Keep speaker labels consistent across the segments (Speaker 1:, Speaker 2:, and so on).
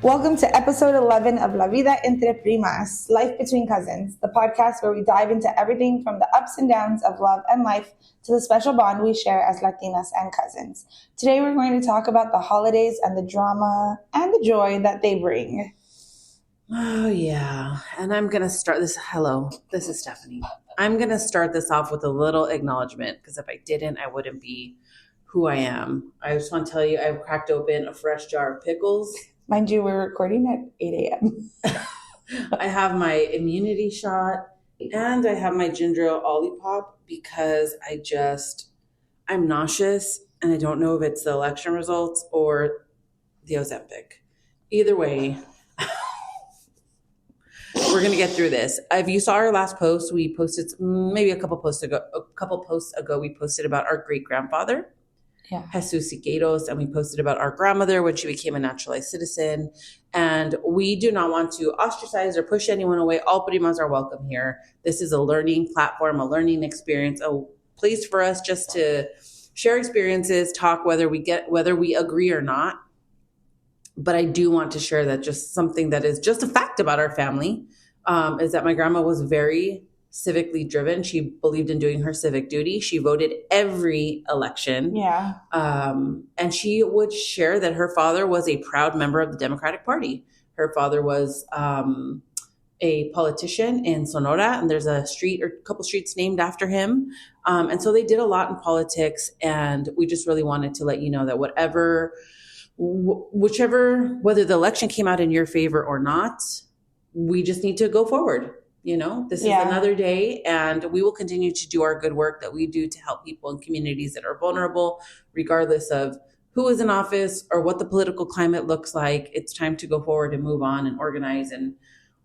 Speaker 1: Welcome to episode 11 of La Vida Entre Primas, Life Between Cousins, the podcast where we dive into everything from the ups and downs of love and life to the special bond we share as Latinas and cousins. Today we're going to talk about the holidays and the drama and the joy that they bring.
Speaker 2: Oh, yeah. And I'm going to start this. Hello, this is Stephanie. I'm going to start this off with a little acknowledgement because if I didn't, I wouldn't be who I am. I just want to tell you, I've cracked open a fresh jar of pickles.
Speaker 1: Mind you, we're recording at 8 a.m.
Speaker 2: I have my immunity shot and I have my ginger ale Olipop because I'm nauseous and I don't know if it's the election results or the Ozempic. Either way, we're going to get through this. If you saw our last post, we posted maybe a couple posts ago, we posted about our great-grandfather. Yeah. Jesus Siqueiros, and we posted about our grandmother when she became a naturalized citizen. And we do not want to ostracize or push anyone away. All primas are welcome here. This is a learning platform, a learning experience, a place for us just to share experiences, talk whether we agree or not. But I do want to share that just something that is just a fact about our family is that my grandma was very civically driven. She believed in doing her civic duty. She voted every election. Yeah. And she would share that her father was a proud member of the Democratic Party. Her father was a politician in Sonora, and there's a street or a couple streets named after him. And so they did a lot in politics, and we just really wanted to let you know that whether the election came out in your favor or not, we just need to go forward. You know, this is another day, and we will continue to do our good work that we do to help people in communities that are vulnerable, regardless of who is in office or what the political climate looks like. It's time to go forward and move on and organize and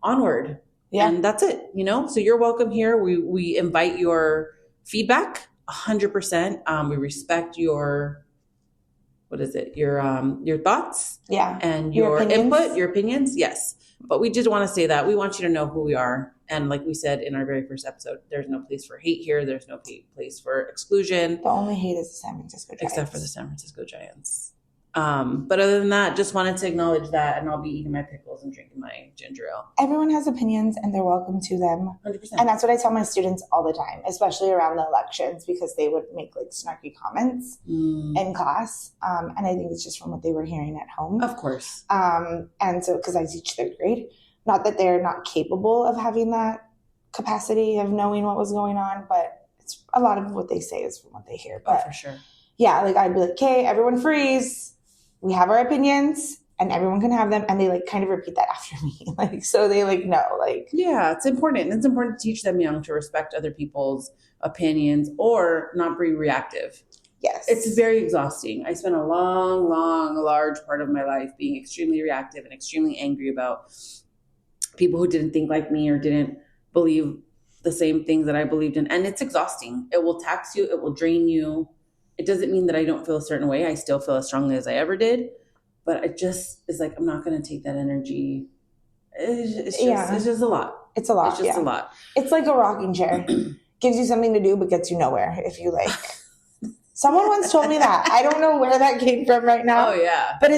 Speaker 2: onward. Yeah. And that's it, you know, so you're welcome here. We invite your feedback 100%. We respect your thoughts and your input, your opinions. Yes. But we just want to say that we want you to know who we are. And like we said in our very first episode, there's no place for hate here. There's no place for exclusion.
Speaker 1: The only hate is the San Francisco Giants.
Speaker 2: Except for the San Francisco Giants. But other than that, just wanted to acknowledge that, and I'll be eating my pickles and drinking my ginger ale.
Speaker 1: Everyone has opinions, and they're welcome to them. 100%. And that's what I tell my students all the time, especially around the elections, because they would make like snarky comments in class. And I think it's just from what they were hearing at home.
Speaker 2: Of course.
Speaker 1: And so, because I teach third grade, not that they're not capable of having that capacity of knowing what was going on, but it's a lot of what they say is from what they hear. But
Speaker 2: for sure.
Speaker 1: Yeah, like I'd be like, okay, everyone freeze. We have our opinions and everyone can have them. And they like kind of repeat that after me. Like, so they like know, like.
Speaker 2: Yeah, it's important. It's important to teach them young to respect other people's opinions or not be reactive.
Speaker 1: Yes.
Speaker 2: It's very exhausting. I spent a large part of my life being extremely reactive and extremely angry about people who didn't think like me or didn't believe the same things that I believed in. And it's exhausting. It will tax you. It will drain you. It doesn't mean that I don't feel a certain way. I still feel as strongly as I ever did. But it's like, I'm not going to take that energy. It's just a lot.
Speaker 1: It's a lot.
Speaker 2: It's just a lot.
Speaker 1: It's like a rocking chair. Gives you something to do, but gets you nowhere if you like. Someone once told me that. I don't know where that came from right now.
Speaker 2: Oh, yeah.
Speaker 1: But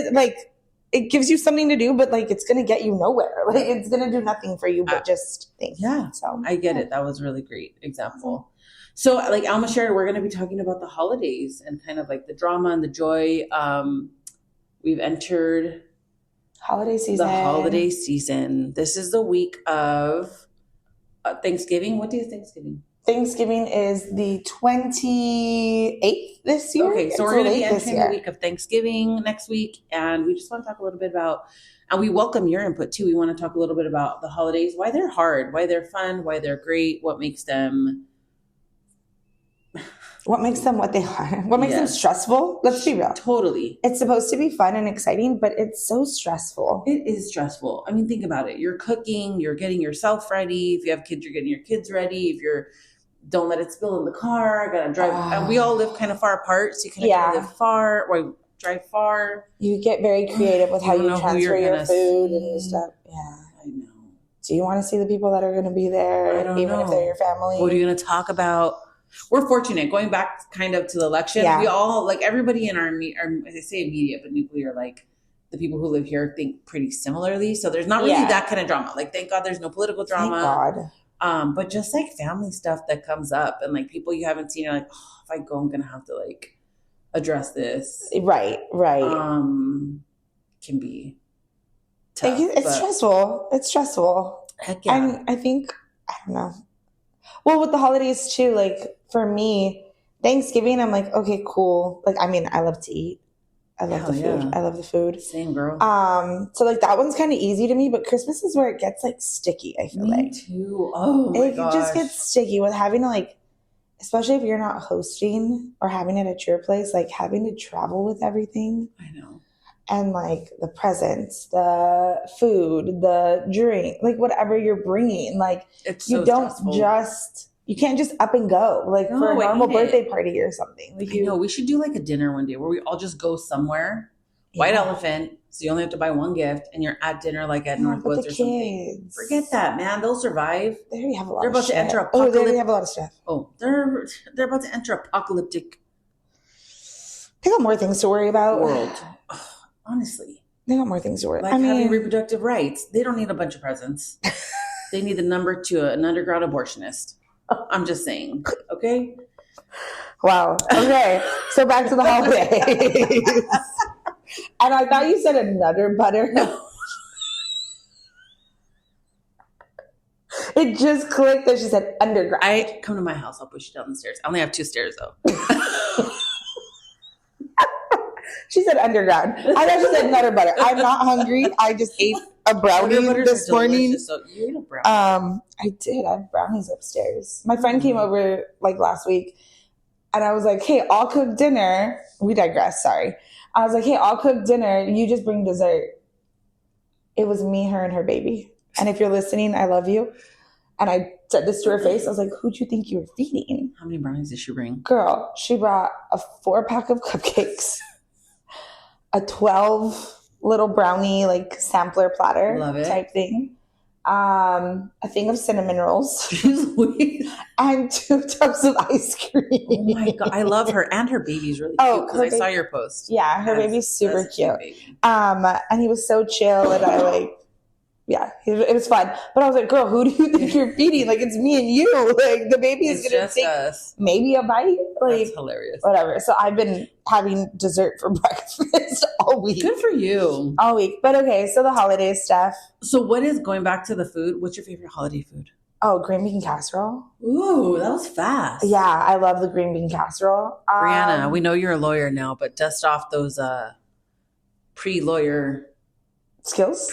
Speaker 1: it gives you something to do, but like it's going to get you nowhere. Like it's going to do nothing for you, but just think.
Speaker 2: Yeah. So I get it. That was a really great example. So like Alma shared, we're going to be talking about the holidays and kind of like the drama and the joy. We've entered
Speaker 1: holiday season.
Speaker 2: The holiday season. This is the week of Thanksgiving. What day is Thanksgiving?
Speaker 1: Thanksgiving is the 28th this year.
Speaker 2: Okay, so we're going to be entering the week of Thanksgiving next week. And we just want to talk a little bit about, and we welcome your input too. We want to talk a little bit about the holidays, why they're hard, why they're fun, why they're great, what makes them
Speaker 1: what they are. What makes them stressful? Let's be real.
Speaker 2: Totally.
Speaker 1: It's supposed to be fun and exciting, but it's so stressful.
Speaker 2: It is stressful. I mean, think about it. You're cooking, you're getting yourself ready. If you have kids, you're getting your kids ready. Don't let it spill in the car. Gotta drive. And we all live kind of far apart, so you kind of live far or drive far.
Speaker 1: You get very creative with how you transfer your food and your stuff. Yeah,
Speaker 2: I know.
Speaker 1: Do you want to see the people that are going to be there, even if they're your family?
Speaker 2: What are you going to talk about? We're fortunate, going back kind of to the election. We all, like everybody in our, I say media, but nuclear, like the people who live here think pretty similarly. So there's not really that kind of drama. Like, thank God there's no political drama.
Speaker 1: Thank God.
Speaker 2: But just like family stuff that comes up and like people you haven't seen, you're like, oh, if I go, I'm going to have to like address this.
Speaker 1: Right.
Speaker 2: Can be tough.
Speaker 1: It's stressful. It's stressful.
Speaker 2: Heck yeah.
Speaker 1: And I think, I don't know. Well, with the holidays too, like for me, Thanksgiving, I'm like, okay, cool. Like, I mean, I love to eat. I love the food.
Speaker 2: Yeah.
Speaker 1: I love the food.
Speaker 2: Same, girl.
Speaker 1: So like that one's kind of easy to me, but Christmas is where it gets like sticky, I feel like.
Speaker 2: Me too. Oh my gosh.
Speaker 1: It just gets sticky with having to like, especially if you're not hosting or having it at your place, like having to travel with everything.
Speaker 2: I know.
Speaker 1: And like the presents, the food, the drink, like whatever you're bringing, like
Speaker 2: it's
Speaker 1: you
Speaker 2: so
Speaker 1: don't
Speaker 2: stressful.
Speaker 1: You can't just up and go like for a normal birthday party or something. Like
Speaker 2: I know, we should do like a dinner one day where we all just go somewhere. White elephant, so you only have to buy one gift, and you're at dinner like at Northwoods or something. Forget that, man. They'll survive.
Speaker 1: They already have a lot.
Speaker 2: They're about to enter
Speaker 1: apocalyptic. Oh, they already have a lot of stuff.
Speaker 2: Oh, they're about to enter apocalyptic.
Speaker 1: They got more things to worry about.
Speaker 2: World, honestly,
Speaker 1: they got more things to worry.
Speaker 2: Like having reproductive rights. They don't need a bunch of presents. They need the number to an underground abortionist. I'm just saying. Okay.
Speaker 1: Wow. Okay. So back to the holidays. And I thought you said another butter.
Speaker 2: No.
Speaker 1: It just clicked that she said underground.
Speaker 2: Come to my house. I'll push you down the stairs. I only have 2 stairs though.
Speaker 1: She said underground. I thought she said nutter butter. I'm not hungry. I just ate a brownie this morning.
Speaker 2: So you ate a brownie.
Speaker 1: I did. I have brownies upstairs. My friend came over like last week, and I was like, "Hey, I'll cook dinner." We digress. Sorry. I was like, "Hey, I'll cook dinner. You just bring dessert." It was me, her, and her baby. And if you're listening, I love you. And I said this to her face. I was like, "Who'd you think you were feeding?"
Speaker 2: How many brownies did she bring?
Speaker 1: Girl, she brought a 4-pack of cupcakes, a 12 little brownie like sampler platter type thing, a thing of cinnamon rolls, and 2 tubs of ice cream.
Speaker 2: Oh my God, I love her, and her baby's really cute because I saw your post.
Speaker 1: Yeah, her baby's super cute. And he was so chill, and I like. Yeah, it was fun. But I was like, girl, who do you think you're feeding? Like, it's me and you. Like, the baby is going to take maybe a bite. Like,
Speaker 2: that's hilarious.
Speaker 1: Whatever. So I've been having dessert for breakfast all week.
Speaker 2: Good for you.
Speaker 1: All week. But okay, so the holiday stuff.
Speaker 2: So what is, going back to the food, what's your favorite holiday food?
Speaker 1: Oh, green bean casserole.
Speaker 2: Ooh, that was fast.
Speaker 1: Yeah, I love the green bean casserole.
Speaker 2: Brianna, we know you're a lawyer now, but dust off those pre-lawyer skills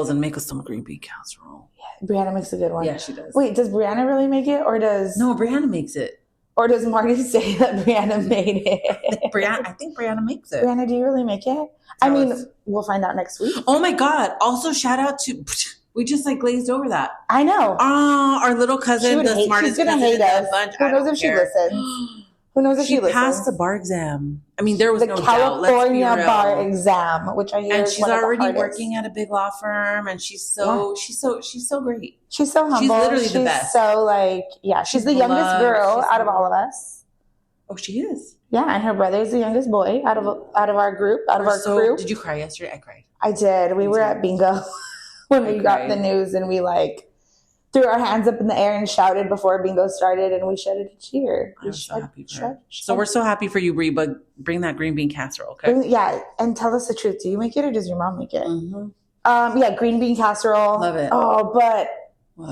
Speaker 2: and make us some green bean casserole.
Speaker 1: Yeah, Brianna makes a good one.
Speaker 2: Yeah, she does.
Speaker 1: Wait, does Brianna really make it, or does...
Speaker 2: No, Brianna makes it.
Speaker 1: Or does Marty say that Brianna made it?
Speaker 2: I think Brianna makes it.
Speaker 1: Brianna, do you really make it? I mean, we'll find out next week.
Speaker 2: Oh my God. Also, shout out to... We just like glazed over that.
Speaker 1: I know.
Speaker 2: Our little cousin, the smartest cousin in the bunch.
Speaker 1: Who knows if she listens? Who knows if she listens?
Speaker 2: She passed the bar exam. I mean, there was no doubt.
Speaker 1: California bar exam, which I hear.
Speaker 2: And she's already working at a big law firm, and she's so great. She's so humble. She's literally the best.
Speaker 1: So like, yeah, she's the youngest girl out of all of us.
Speaker 2: Oh, she is.
Speaker 1: Yeah, and her brother's the youngest boy out of our group, out of our crew.
Speaker 2: Did you cry yesterday? I cried.
Speaker 1: I did. We were at bingo when we got the news, and we like threw our hands up in the air and shouted before bingo started, and we shouted a cheer.
Speaker 2: I'm so happy for her. So we're so happy for you, Brie, but bring that green bean casserole, okay?
Speaker 1: Yeah, and tell us the truth. Do you make it, or does your mom make it? Mm-hmm. Yeah, green bean casserole.
Speaker 2: Love it.
Speaker 1: Oh, but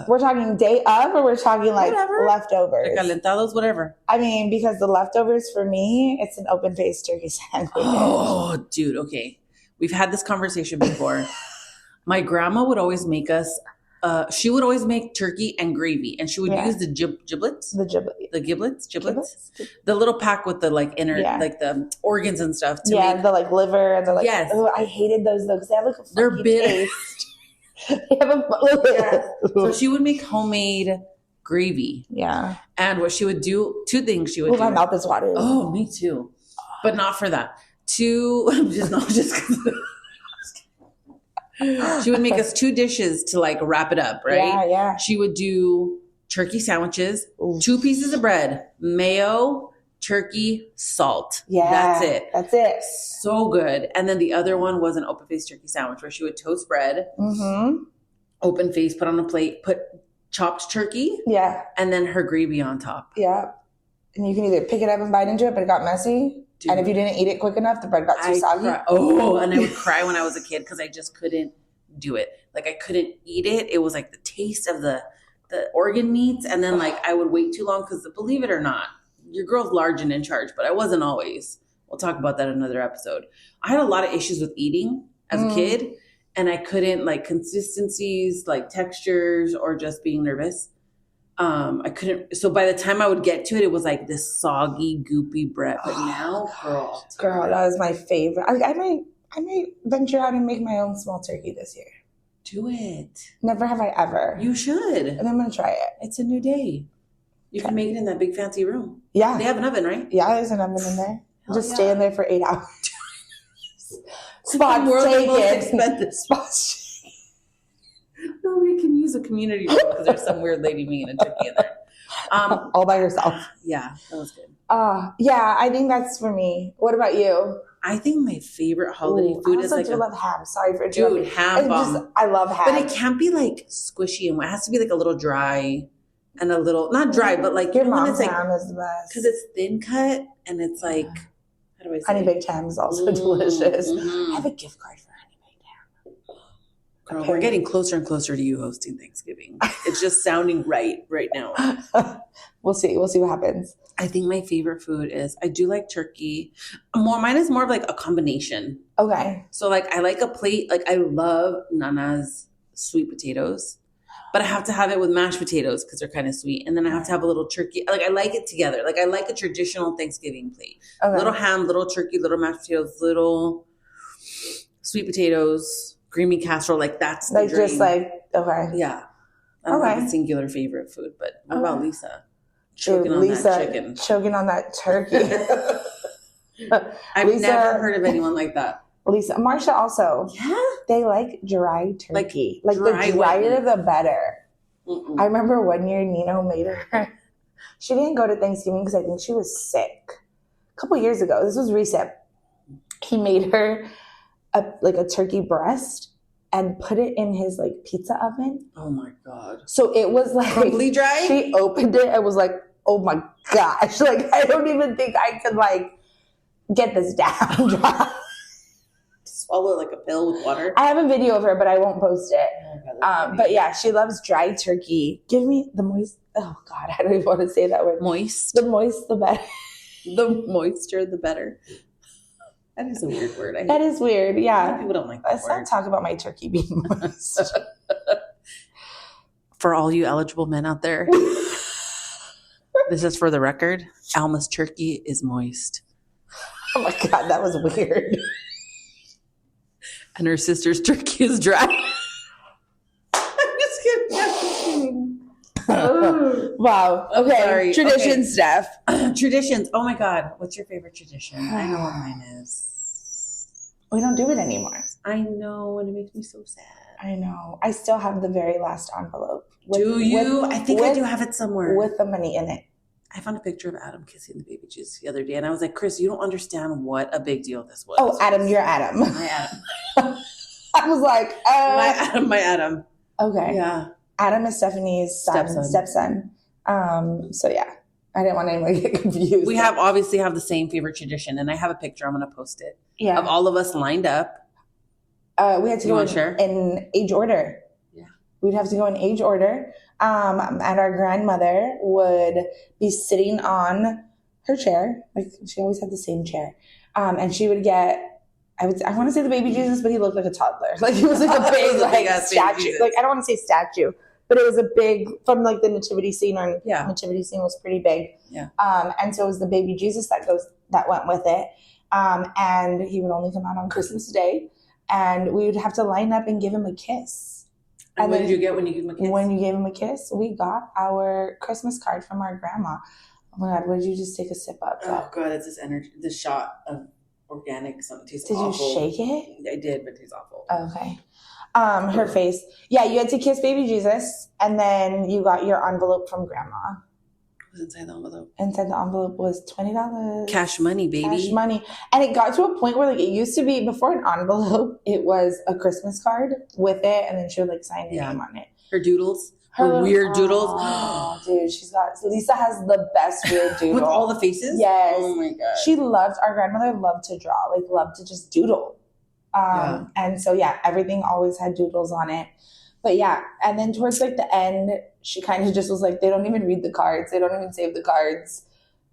Speaker 1: we're talking day of, or we're talking like leftovers?
Speaker 2: Calentados, whatever.
Speaker 1: I mean, because the leftovers for me, it's an open-faced turkey sandwich.
Speaker 2: Oh, dude, okay. We've had this conversation before. My grandma would always make us she would always make turkey and gravy, and she would use the giblets. The giblets? The little pack with the like inner, like the organs and stuff.
Speaker 1: The like liver and the like. Yes. Oh, I hated those though because they have like a funky taste. They have
Speaker 2: So she would make homemade gravy.
Speaker 1: Yeah.
Speaker 2: And what she would do, 2 things she would do.
Speaker 1: My mouth is watering.
Speaker 2: Oh, me too. But not for that. 2, she would make us 2 dishes to like wrap it up, right?
Speaker 1: Yeah.
Speaker 2: She would do turkey sandwiches, 2 pieces of bread, mayo, turkey, salt.
Speaker 1: Yeah.
Speaker 2: That's it.
Speaker 1: That's it.
Speaker 2: So good. And then the other one was an open face turkey sandwich where she would toast bread, open face, put on a plate, put chopped turkey.
Speaker 1: Yeah.
Speaker 2: And then her gravy on top.
Speaker 1: Yeah. And you can either pick it up and bite into it, but it got messy. Dude. And if you didn't eat it quick enough, the bread got too soggy.
Speaker 2: And I would cry when I was a kid because I just couldn't do it. Like I couldn't eat it. It was like the taste of the organ meats. And then like I would wait too long because believe it or not, your girl's large and in charge, but I wasn't always. We'll talk about that in another episode. I had a lot of issues with eating as a kid, and I couldn't like consistencies, like textures, or just being nervous. I couldn't. So by the time I would get to it, it was like this soggy, goopy bread. But now,
Speaker 1: girl, that is my favorite. I might venture out and make my own small turkey this year.
Speaker 2: Do it.
Speaker 1: Never have I ever.
Speaker 2: You should.
Speaker 1: And I'm gonna try it.
Speaker 2: It's a new day. You can make it in that big fancy room.
Speaker 1: Yeah.
Speaker 2: They have an oven, right?
Speaker 1: Yeah, there's an oven in there. Just stay in there for 8 hours. Spots taken. Spots.
Speaker 2: Nobody can use a community room because there's some weird lady making a turkey in there.
Speaker 1: All by herself.
Speaker 2: Yeah, that was good.
Speaker 1: Yeah, I think that's for me. What about you?
Speaker 2: I think my favorite holiday food is like
Speaker 1: I love ham. Sorry for interrupting.
Speaker 2: Dude, ham bomb.
Speaker 1: I love ham.
Speaker 2: But it can't be like squishy and it has to be like a little dry and a little not dry, but like
Speaker 1: your mom's
Speaker 2: it's
Speaker 1: ham
Speaker 2: like,
Speaker 1: is the best
Speaker 2: because it's thin cut and it's like how do I say
Speaker 1: honey baked ham is also delicious. I have a gift card for honey baked ham.
Speaker 2: Girl, we're getting closer and closer to you hosting Thanksgiving. It's just sounding right now.
Speaker 1: We'll see what happens.
Speaker 2: I think my favorite food is I do like turkey. Mine is more of like a combination.
Speaker 1: Okay.
Speaker 2: So like I like a plate. Like I love Nana's sweet potatoes, but I have to have it with mashed potatoes because they're kind of sweet. And then I have to have a little turkey. Like I like it together. Like I like a traditional Thanksgiving plate. Okay. Little ham, little turkey, little mashed potatoes, little sweet potatoes, green bean casserole. Like that's the dream.
Speaker 1: Just like okay.
Speaker 2: Yeah. I don't have a singular favorite food, but what about Lisa?
Speaker 1: Choking on that turkey.
Speaker 2: I've never heard of anyone like that.
Speaker 1: Marsha also.
Speaker 2: Yeah.
Speaker 1: They like dry turkey. Like
Speaker 2: dry
Speaker 1: the drier the better. I remember one year Nino made her. She didn't go to Thanksgiving because I think she was sick. A couple years ago. This was recent. He made her a turkey breast and put it in his like pizza oven.
Speaker 2: Oh my God.
Speaker 1: So it was like
Speaker 2: crumbly dry?
Speaker 1: She opened it and was like, oh my gosh. Like I don't even think I could like get this down dry.
Speaker 2: Swallow it like a pill with water.
Speaker 1: I have a video of her, but I won't post it.
Speaker 2: Oh God,
Speaker 1: but yeah, she loves dry turkey. Give me the moist. Oh God, I don't even want to say that word.
Speaker 2: Moist.
Speaker 1: The moist, the better.
Speaker 2: The moister, the better. That is a weird word.
Speaker 1: That is weird. Yeah.
Speaker 2: People don't like that
Speaker 1: Let's not talk about my turkey being moist.
Speaker 2: For all you eligible men out there, this is for the record. Alma's turkey is moist.
Speaker 1: Oh my God, that was weird.
Speaker 2: And her sister's turkey is dry. I'm just kidding.
Speaker 1: Wow. Okay. Sorry. Traditions, Steph.
Speaker 2: Traditions. Oh my God. What's your favorite tradition? I know what mine is.
Speaker 1: We don't do it anymore.
Speaker 2: I know, and it makes me so sad.
Speaker 1: I know. I still have the very last envelope.
Speaker 2: Do you? I think I do have it somewhere.
Speaker 1: With the money in it.
Speaker 2: I found a picture of Adam kissing the baby Jesus the other day, and I was like, Chris, you don't understand what a big deal this was.
Speaker 1: Oh, Adam, you're Adam.
Speaker 2: My Adam.
Speaker 1: I was like,
Speaker 2: my Adam.
Speaker 1: Okay.
Speaker 2: Yeah.
Speaker 1: Adam is Stephanie's stepson. So yeah, I didn't want anyone to get confused.
Speaker 2: We obviously have the same favorite tradition, and I have a picture. I'm going to post it.
Speaker 1: Yeah.
Speaker 2: Of all of us lined up.
Speaker 1: We had to go in age order.
Speaker 2: Yeah.
Speaker 1: We'd have to go in age order. And our grandmother would be sitting on her chair. Like she always had the same chair. And she would get, I want to say the baby Jesus, but he looked like a toddler. Like he was like a big like statue. Like I don't want to say statue, but it was a big from like the nativity scene. Or nativity scene was pretty big.
Speaker 2: Yeah.
Speaker 1: And so it was the baby Jesus that went with it. And he would only come out on Christmas Day, and we would have to line up and give him a kiss.
Speaker 2: And what did you get when you gave him a kiss?
Speaker 1: When you gave him a kiss, we got our Christmas card from our grandma. Oh my God, what did you just take a sip of?
Speaker 2: Oh God, it's this energy, this shot of organic something. Tastes
Speaker 1: awful.
Speaker 2: Did
Speaker 1: you shake it?
Speaker 2: I did, but it tastes awful.
Speaker 1: Okay. Her face. Yeah, you had to kiss baby Jesus, and then you got your envelope from grandma.
Speaker 2: was inside the envelope?
Speaker 1: Inside the envelope was $20.
Speaker 2: Cash money, baby.
Speaker 1: Cash money. And it got to a point where, like, it used to be, before an envelope, it was a Christmas card with it, and then she would, like, sign her name on it.
Speaker 2: Her doodles. Her weird doodles.
Speaker 1: Oh, dude, Lisa has the best weird doodle.
Speaker 2: With all the faces?
Speaker 1: Yes.
Speaker 2: Oh, my God.
Speaker 1: Our grandmother loved to draw, like, loved to just doodle. And so, everything always had doodles on it. But and then towards like the end, she kind of just was like, they don't even read the cards. They don't even save the cards.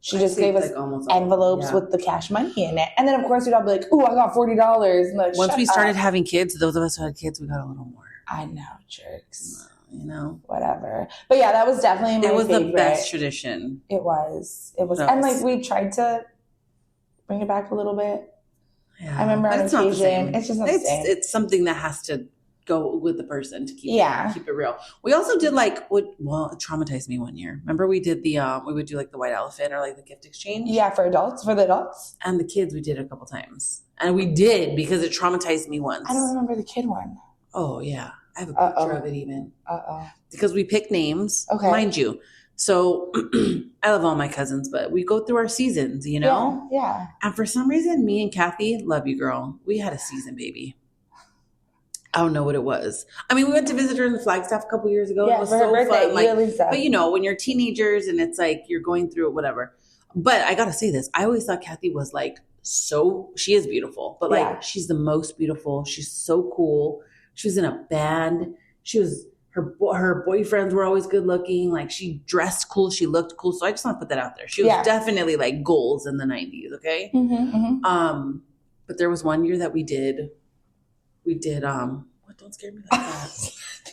Speaker 1: She just gave us envelopes with the cash money in it. And then of course we'd all be like, ooh, I got $40. And like,
Speaker 2: once we started having kids, those of us who had kids, we got a little more.
Speaker 1: I know, jerks.
Speaker 2: You know,
Speaker 1: whatever. But that was definitely my favorite.
Speaker 2: The best tradition.
Speaker 1: It was. And like we tried to bring it back a little bit. Yeah, I remember on occasion. It's just not the same.
Speaker 2: It's something that has to go with the person to keep it real. We also did it traumatized me one year. Remember we did we would do like the white elephant or like the gift exchange? Yeah, for the adults. And the kids we did a couple times. And we did because it traumatized me once.
Speaker 1: I don't remember the kid one.
Speaker 2: Oh yeah. I have a picture of it even. Because we pick names, mind you. So I love all my cousins, but we go through our seasons, you know?
Speaker 1: Yeah.
Speaker 2: And for some reason, me and Kathy, love you, girl. We had a season, baby. I don't know what it was. I mean, we went to visit her in the Flagstaff a couple years ago.
Speaker 1: Yeah,
Speaker 2: it was
Speaker 1: for
Speaker 2: so
Speaker 1: her birthday,
Speaker 2: fun. But you know, when you're teenagers and it's like you're going through it, whatever. But I gotta say this, I always thought Kathy was like she is beautiful, but like she's the most beautiful. She's so cool. She was in a band. Her boyfriends were always good looking. Like she dressed cool. She looked cool. So I just want to put that out there. She was definitely like goals in the 90s. Okay.
Speaker 1: Mm-hmm.
Speaker 2: But there was one year that we did, what? Don't scare me like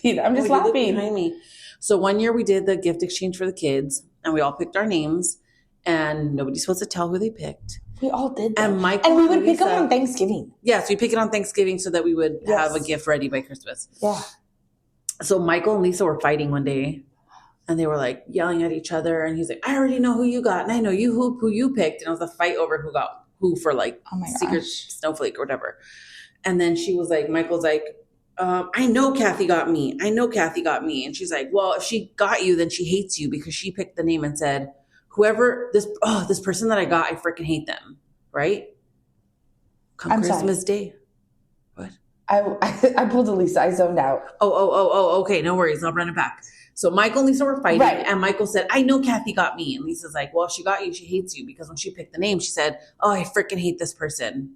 Speaker 2: that.
Speaker 1: I'm just laughing.
Speaker 2: Behind me. So one year we did the gift exchange for the kids and we all picked our names and nobody's supposed to tell who they picked.
Speaker 1: We all did that.
Speaker 2: And
Speaker 1: we would pick them on Thanksgiving.
Speaker 2: Yeah, so we pick it on Thanksgiving so that we would have a gift ready by Christmas.
Speaker 1: Yeah.
Speaker 2: So Michael and Lisa were fighting one day and they were like yelling at each other. And he's like, I already know who you got. And I know who you picked. And it was a fight over who got who for like secret snowflake or whatever. And then she was like, Michael's like, I know Kathy got me. And she's like, well, if she got you, then she hates you because she picked the name and said, whoever this person that I got, I freaking hate them. Right? Come Christmas Day. What?
Speaker 1: I pulled a Lisa. I zoned out.
Speaker 2: Oh, okay. No worries. I'll run it back. So Michael and Lisa were fighting and Michael said, I know Kathy got me. And Lisa's like, well, she got you. She hates you because when she picked the name, she said, oh, I freaking hate this person.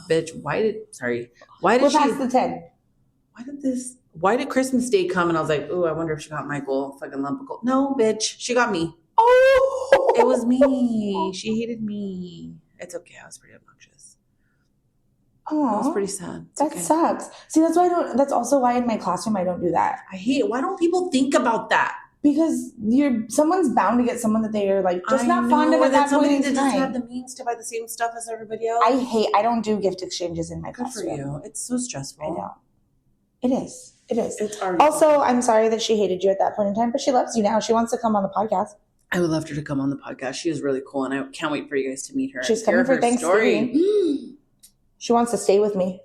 Speaker 2: Bitch, why did she?
Speaker 1: Past the 10.
Speaker 2: Why did Christmas Day come? And I was like, oh, I wonder if she got Michael. Fucking lump of gold. No, bitch. She got me.
Speaker 1: Oh.
Speaker 2: It was me. She hated me. It's okay. I was pretty obnoxious.
Speaker 1: Oh,
Speaker 2: that was pretty sad.
Speaker 1: That sucks. See, that's also why in my classroom I don't do that.
Speaker 2: I hate it. Why don't people think about that?
Speaker 1: Because someone's bound to get someone that they are like just not fond of at that point in time.
Speaker 2: That doesn't have the means to buy the same stuff as everybody else.
Speaker 1: I don't do gift exchanges in my classroom.
Speaker 2: Good for you. It's so stressful.
Speaker 1: I know. It is.
Speaker 2: It's
Speaker 1: also, I'm sorry that she hated you at that point in time, but she loves you now. She wants to come on the podcast.
Speaker 2: I would love her to come on the podcast. She is really cool, and I can't wait for you guys to meet her.
Speaker 1: She's coming for Thanksgiving. She wants to stay with me.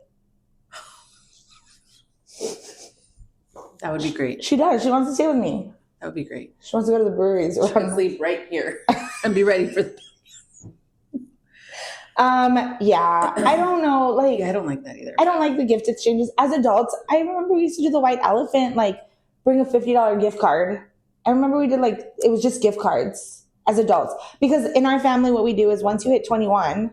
Speaker 2: That would be great.
Speaker 1: She does. She wants to stay with me.
Speaker 2: That would be great.
Speaker 1: She wants to go to the breweries.
Speaker 2: She can sleep right here and be ready for
Speaker 1: I don't know.
Speaker 2: I don't like that either.
Speaker 1: I don't like the gift exchanges. As adults, I remember we used to do the white elephant, bring a $50 gift card. I remember we did it was just gift cards as adults. Because in our family, what we do is once you hit 21,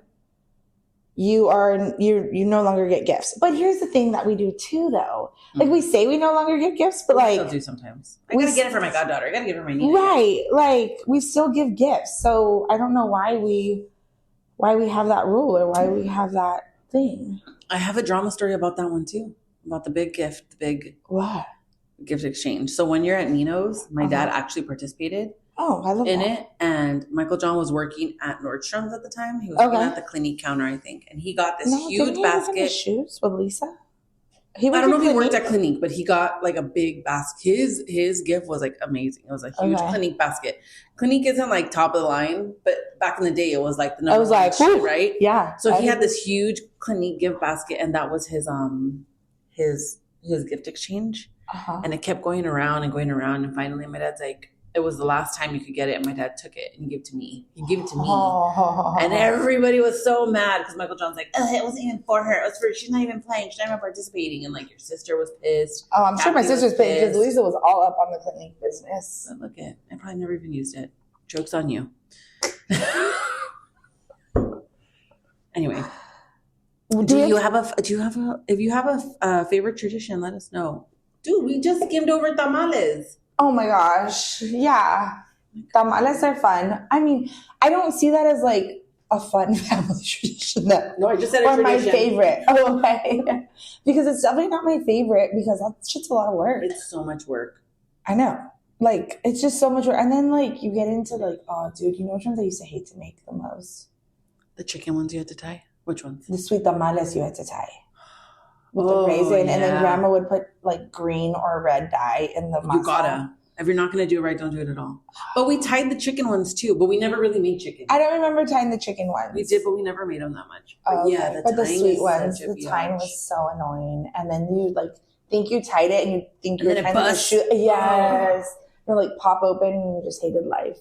Speaker 1: you no longer get gifts. But here's the thing that we do too, though. We say we no longer get gifts, but
Speaker 2: we still do sometimes. I gotta get it for my goddaughter. I gotta give her my niece.
Speaker 1: Right. We still give gifts. So I don't know why we have that rule or why we have that thing.
Speaker 2: I have a drama story about that one too. About the big gift,
Speaker 1: what?
Speaker 2: Gift exchange. So one year at Nino's, my dad actually participated.
Speaker 1: Oh, I love
Speaker 2: in it. And Michael John was working at Nordstrom's at the time. He was working at the Clinique counter, I think. And he got this huge basket.
Speaker 1: Shoes with Lisa?
Speaker 2: I don't know if he worked at Clinique, but he got a big basket. His gift was amazing. It was a huge Clinique basket. Clinique isn't top of the line, but back in the day it was the number one shit, right?
Speaker 1: Yeah.
Speaker 2: So he had this huge Clinique gift basket, and that was his gift exchange. And it kept going around and going around, and finally my dad's like, it was the last time you could get it, and my dad took it and gave it to me. He gave it to me. And everybody was so mad because Michael John's like, it wasn't even for her. It was for, she's not even playing. She's not even participating. And like, your sister was pissed.
Speaker 1: Oh, I'm sure my sister's pissed because Lisa was all up on the Clinique business.
Speaker 2: But look I probably never even used it. Joke's on you. Anyway. If you have a favorite tradition, let us know. Dude, we just skimmed over tamales.
Speaker 1: Oh my gosh. Yeah. Tamales are fun. I mean, I don't see that as like a fun family tradition.
Speaker 2: No, I just said a tradition. Or
Speaker 1: my favorite. Oh, okay. Because it's definitely not my favorite because that's just a lot of work.
Speaker 2: It's so much work.
Speaker 1: I know. Like, it's just so much work. And then, like, you get into, like, oh, dude, you know which ones I used to hate to make the most?
Speaker 2: The chicken ones you had to tie? Which ones?
Speaker 1: The sweet tamales you had to tie. With the raisin. Yeah. And then grandma would put, like, green or red dye in the masa.
Speaker 2: You gotta. If you're not going to do it right, don't do it at all. But we tied the chicken ones, too. But we never really made chicken.
Speaker 1: I don't remember tying the chicken ones.
Speaker 2: We did, but we never made them that much. But yeah,
Speaker 1: the sweet ones, the tying was so annoying. And then you, like, think you tied it and you think you're trying to shoot. Yes. Or like pop open and you just hated life.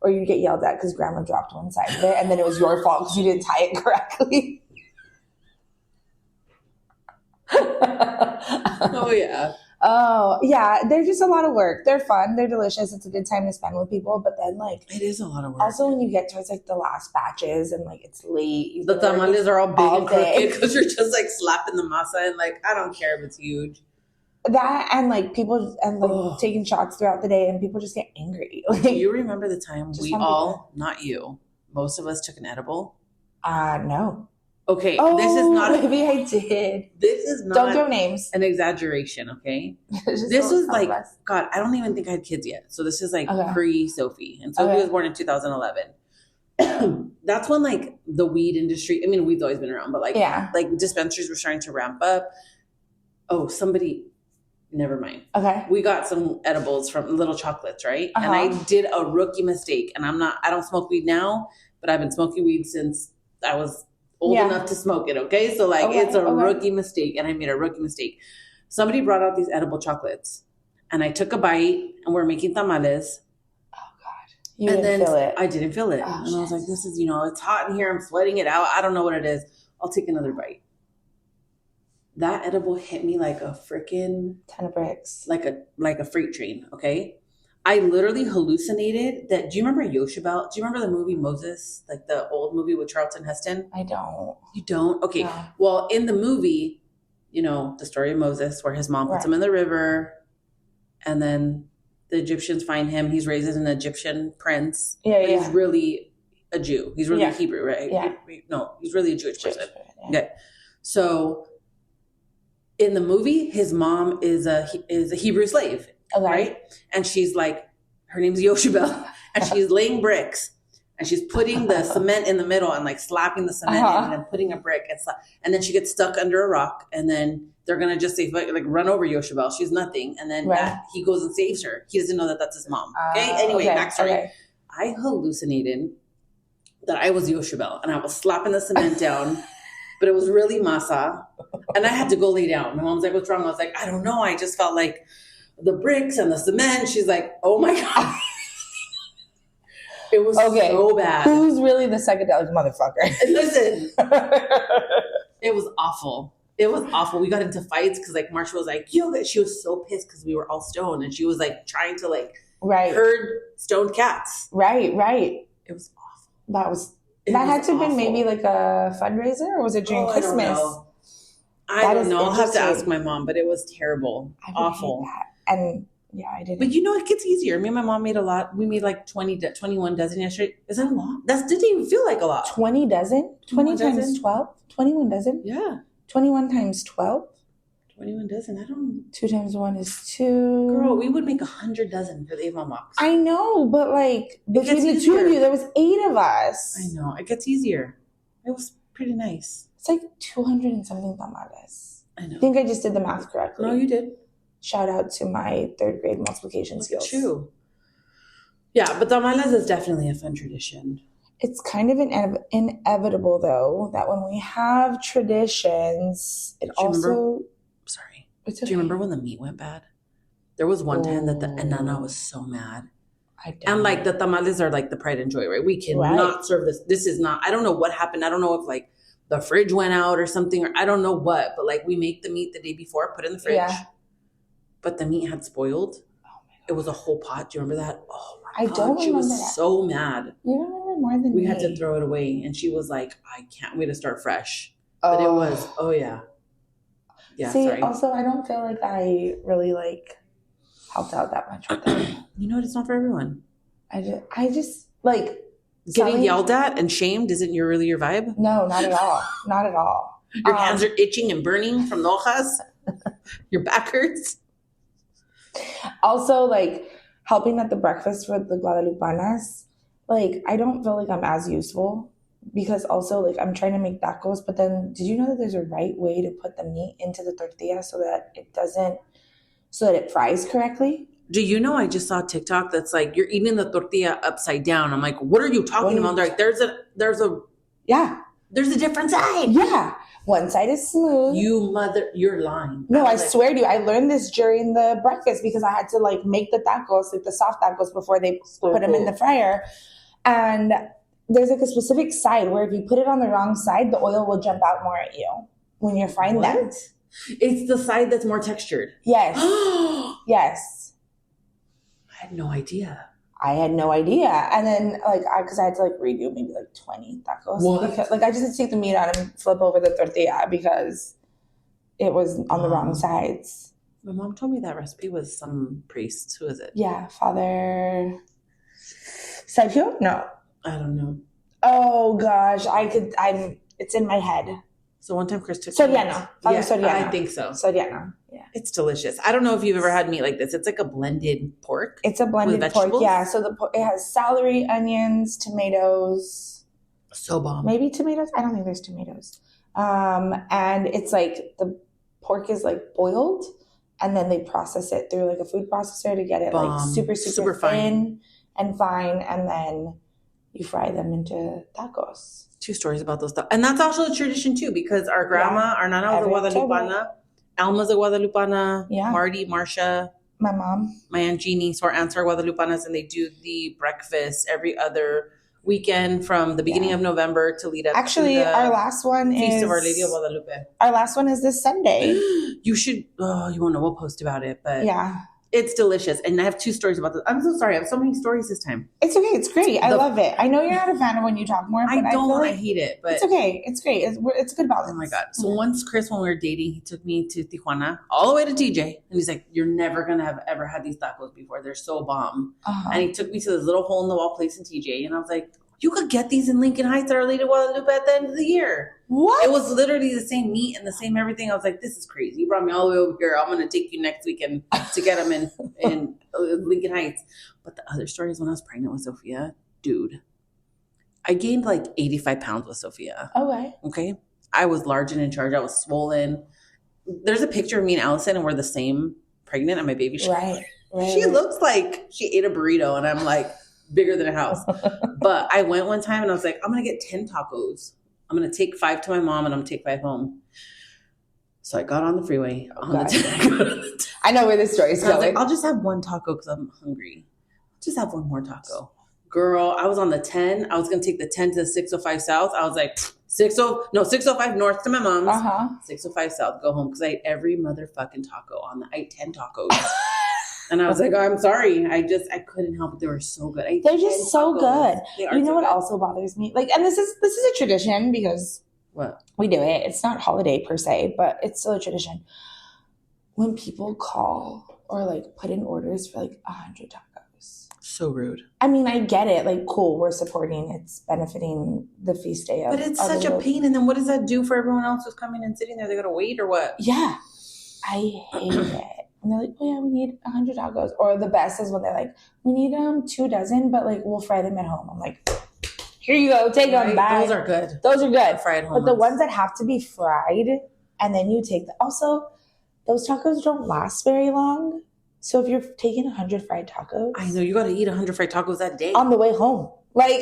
Speaker 1: Or you get yelled at because grandma dropped one side of it and then it was your fault because you didn't tie it correctly.
Speaker 2: Oh, yeah.
Speaker 1: Oh, yeah. They're just a lot of work. They're fun. They're delicious. It's a good time to spend with people. But then, like...
Speaker 2: It is a lot of work.
Speaker 1: Also, when you get towards, like, the last batches and, like, it's late.
Speaker 2: The tamales are all big and crooked because you're just, like, slapping the masa and, like, I don't care if it's huge.
Speaker 1: That and, like, people... And, like, taking shots throughout the day and people just get angry. Like,
Speaker 2: do you remember the time we all... Not you. Most of us took an edible?
Speaker 1: No.
Speaker 2: Okay, this is not...
Speaker 1: Maybe I did.
Speaker 2: This is not...
Speaker 1: Don't throw names.
Speaker 2: An exaggeration, okay? This was like... God, I don't even think I had kids yet. So this is like pre-Sophie. And Sophie was born in 2011. That's when like the weed industry... I mean, weed's always been around, but like dispensaries were starting to ramp up. Oh, somebody... Never mind.
Speaker 1: Okay.
Speaker 2: We got some edibles from Little Chocolates, right? And I did a rookie mistake. And I don't smoke weed now, but I've been smoking weed since I was... old enough to smoke it, okay? So, like, it's a rookie mistake, and I made a rookie mistake. Somebody brought out these edible chocolates, and I took a bite, and we're making tamales.
Speaker 1: Oh, God. You didn't feel it.
Speaker 2: I didn't feel it. Oh, and I was like, this is, it's hot in here. I'm sweating it out. I don't know what it is. I'll take another bite. That edible hit me like a freaking...
Speaker 1: ton of bricks.
Speaker 2: Like a freight train, okay? I literally hallucinated that. Do you remember Yoshibel? Do you remember the movie Moses? Like the old movie with Charlton Heston?
Speaker 1: I don't.
Speaker 2: You don't? Okay.
Speaker 1: No.
Speaker 2: Well, in the movie, the story of Moses where his mom puts him in the river and then the Egyptians find him. He's raised as an Egyptian prince.
Speaker 1: Yeah,
Speaker 2: but he's really a Jew. He's really Hebrew, right?
Speaker 1: Yeah.
Speaker 2: No, he's really a Jewish person. Okay. So in the movie, his mom is a Hebrew slave.
Speaker 1: Okay.
Speaker 2: Right? And she's like, her name's Yoshibel, and she's laying bricks, and she's putting the cement in the middle and like slapping the cement in and then putting a brick and then she gets stuck under a rock, and then they're gonna just say like run over Yoshibel. She's nothing, and then he goes and saves her. He doesn't know that that's his mom. Okay. Anyway, backstory. Okay. I hallucinated that I was Yoshibel, and I was slapping the cement down. But it was really masa, and I had to go lay down. My mom's like, "What's wrong?" I was like, "I don't know. I just felt like the bricks and the cement." She's like, "Oh my God." It was so bad.
Speaker 1: Who's really the psychedelic motherfucker?
Speaker 2: Listen. It was awful. It was awful. We got into fights because like Marsha was like, she was so pissed because we were all stoned, and she was like trying to like herd stoned cats.
Speaker 1: Right.
Speaker 2: It was awful.
Speaker 1: That had to have been maybe like a fundraiser, or was it during Christmas?
Speaker 2: I don't know. I'll have to ask my mom, but it was terrible. Awful.
Speaker 1: Hate that. And I didn't.
Speaker 2: But it gets easier. Me and my mom made a lot. We made like 21 dozen yesterday. Is that a lot? That didn't even feel like a lot.
Speaker 1: 20 dozen? 20 times 12? 21 dozen?
Speaker 2: Yeah.
Speaker 1: 21 times 12?
Speaker 2: 21 dozen. I don't...
Speaker 1: 2 times 1 is 2.
Speaker 2: Girl, we would make 100 dozen for the Avon box.
Speaker 1: I know, but like between the two of you, there was 8 of us.
Speaker 2: I know. It gets easier. It was pretty nice.
Speaker 1: It's like 200 and something tamales.
Speaker 2: I know.
Speaker 1: I think I just did the math correctly.
Speaker 2: No, you did.
Speaker 1: Shout out to my 3rd grade multiplication skills.
Speaker 2: True. Yeah, but tamales is definitely a fun tradition.
Speaker 1: It's kind of inevitable, though, that when we have traditions, it also...
Speaker 2: Sorry. Do you remember when the meat went bad? There was one time that the Enana was so mad. And like the tamales are like the pride and joy, right? We cannot serve this. This is not, I don't know what happened. I don't know if like the fridge went out or something, or I don't know what, but like we make the meat the day before, put it in the fridge, but the meat had spoiled. Oh my God. It was a whole pot. Do you remember that? Oh my God. I don't remember. She was so mad.
Speaker 1: You remember more than me.
Speaker 2: We had to throw it away. And she was like, I can't wait to start fresh. But it was, yeah.
Speaker 1: See, also, I don't feel like I really like helped out that much with them.
Speaker 2: You know what? It's not for everyone.
Speaker 1: I just like
Speaker 2: getting yelled at and shamed isn't really your vibe?
Speaker 1: No, not at all. Not at all.
Speaker 2: Your hands are itching and burning from the hojas. Your back hurts.
Speaker 1: Also, like helping at the breakfast for the Guadalupanas, like I don't feel like I'm as useful because also like I'm trying to make tacos, but then did you know that there's a right way to put the meat into the tortilla so that it fries correctly?
Speaker 2: Do you know I just saw a TikTok that's like you're eating the tortilla upside down. I'm like, what are you talking about? They're like, there's a different side.
Speaker 1: Yeah. One side is smooth.
Speaker 2: You're lying.
Speaker 1: No, I swear to you, I learned this during the breakfast because I had to like make the tacos, like the soft tacos before they put them in the fryer. And there's like a specific side where if you put it on the wrong side, the oil will jump out more at you when you're frying them.
Speaker 2: It's the side that's more textured.
Speaker 1: Yes. Yes.
Speaker 2: I had no idea.
Speaker 1: And then because I had to like redo maybe like 20 tacos. Because, like I just had to take the meat out and flip over the tortilla because it was on the wrong sides.
Speaker 2: My mom told me that recipe was some priest. Who is it?
Speaker 1: Yeah, Father Sergio? No.
Speaker 2: I don't know.
Speaker 1: Oh gosh, it's in my head.
Speaker 2: So one time Chris took
Speaker 1: Soriano. Father Soriano.
Speaker 2: I think so.
Speaker 1: Soriano. Yeah.
Speaker 2: It's delicious. I don't know if you've ever had meat like this. It's like a blended pork.
Speaker 1: It's a blended pork, yeah. So it has celery, onions, tomatoes.
Speaker 2: So bomb.
Speaker 1: Maybe tomatoes? I don't think there's tomatoes. And it's like the pork is like boiled and then they process it through like a food processor to get it like super thin and fine. And then you fry them into tacos.
Speaker 2: 2 stories about those stuff. And that's also a tradition too, because our grandma, our nana was a Guadalupana. Alma's a Guadalupana.
Speaker 1: Yeah.
Speaker 2: Marty, Marcia.
Speaker 1: My mom.
Speaker 2: My Aunt Jeannie. So our aunts are Guadalupanas and they do the breakfast every other weekend from the beginning of November to lead up to the
Speaker 1: our last one
Speaker 2: Feast of Our Lady of Guadalupe.
Speaker 1: Our last one is this Sunday.
Speaker 2: You should, you won't know, we'll post about it, but
Speaker 1: yeah.
Speaker 2: It's delicious. And I have 2 stories about this. I'm so sorry. I have so many stories this time.
Speaker 1: It's okay. It's great. I love it. I know you're not a fan of when you talk more. But
Speaker 2: I hate it. But
Speaker 1: it's okay. It's great. It's a good balance.
Speaker 2: Oh my God. So once Chris, when we were dating, he took me to Tijuana, all the way to TJ. And he's like, you're never going to have ever had these tacos before. They're so bomb. Uh-huh. And he took me to this little hole in the wall place in TJ. And I was like, you could get these in Lincoln Heights at Our Lady of Guadalupe at the end of the year.
Speaker 1: What?
Speaker 2: It was literally the same meat and the same everything. I was like, this is crazy. You brought me all the way over here. I'm going to take you next weekend to get them in Lincoln Heights. But the other story is when I was pregnant with Sophia, dude, I gained like 85 pounds with Sophia. Okay. I was large and in charge. I was swollen. There's a picture of me and Allison and we're the same pregnant at my baby shower.
Speaker 1: Right.
Speaker 2: She looks like she ate a burrito and I'm like bigger than a house. But I went one time and I was like, I'm going to get 10 tacos. I'm going to take 5 to my mom and I'm going to take 5 home. So I got on the freeway.
Speaker 1: I know where this story is going.
Speaker 2: I was like, I'll just have 1 taco because I'm hungry. Just have 1 more taco. Girl, I was on the 10. I was going to take the 10 to the 605 South. I was like, 605 North to my mom's. 605 South, go home. Because I ate every motherfucking taco I ate 10 tacos. And I was like, I'm sorry. I couldn't help it. They were so good.
Speaker 1: They're just so good. You know what also bothers me? Like, and this is a tradition because we do it. It's not holiday per se, but it's still a tradition. When people call or like put in orders for like 100 tacos.
Speaker 2: So rude.
Speaker 1: I mean, I get it. Like, cool, we're supporting. It's benefiting the feast day.
Speaker 2: But it's such a pain. And then what does that do for everyone else who's coming and sitting there? They got to wait or what?
Speaker 1: Yeah. I hate it. And they're like, oh yeah, we need 100 tacos. Or the best is when they're like, we need 2 dozen, but like we'll fry them at home. I'm like, here you go, take them back.
Speaker 2: Those are good.
Speaker 1: Those are good.
Speaker 2: Fried home.
Speaker 1: But the ones that have to be fried and then you take them. Also, those tacos don't last very long. So if you're taking 100 fried tacos.
Speaker 2: I know, you got to eat 100 fried tacos that day.
Speaker 1: On the way home. Like.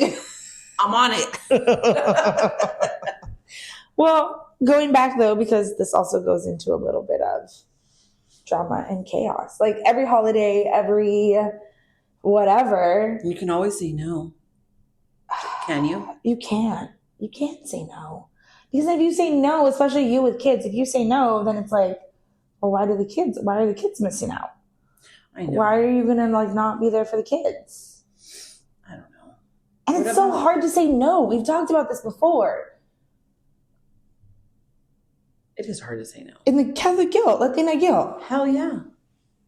Speaker 2: I'm on it.
Speaker 1: Well, going back though, because this also goes into a little bit of drama and chaos. Like every holiday, every whatever.
Speaker 2: You can always say no. Can you?
Speaker 1: You can't. You can't say no. Because if you say no, especially you with kids, if you say no, then it's like, well, why are the kids missing out?
Speaker 2: I know.
Speaker 1: Why are you gonna like not be there for the kids?
Speaker 2: I don't know.
Speaker 1: And it's so hard to say no. We've talked about this before.
Speaker 2: It is hard to say no.
Speaker 1: In the Catholic guilt, Latina guilt.
Speaker 2: Hell yeah.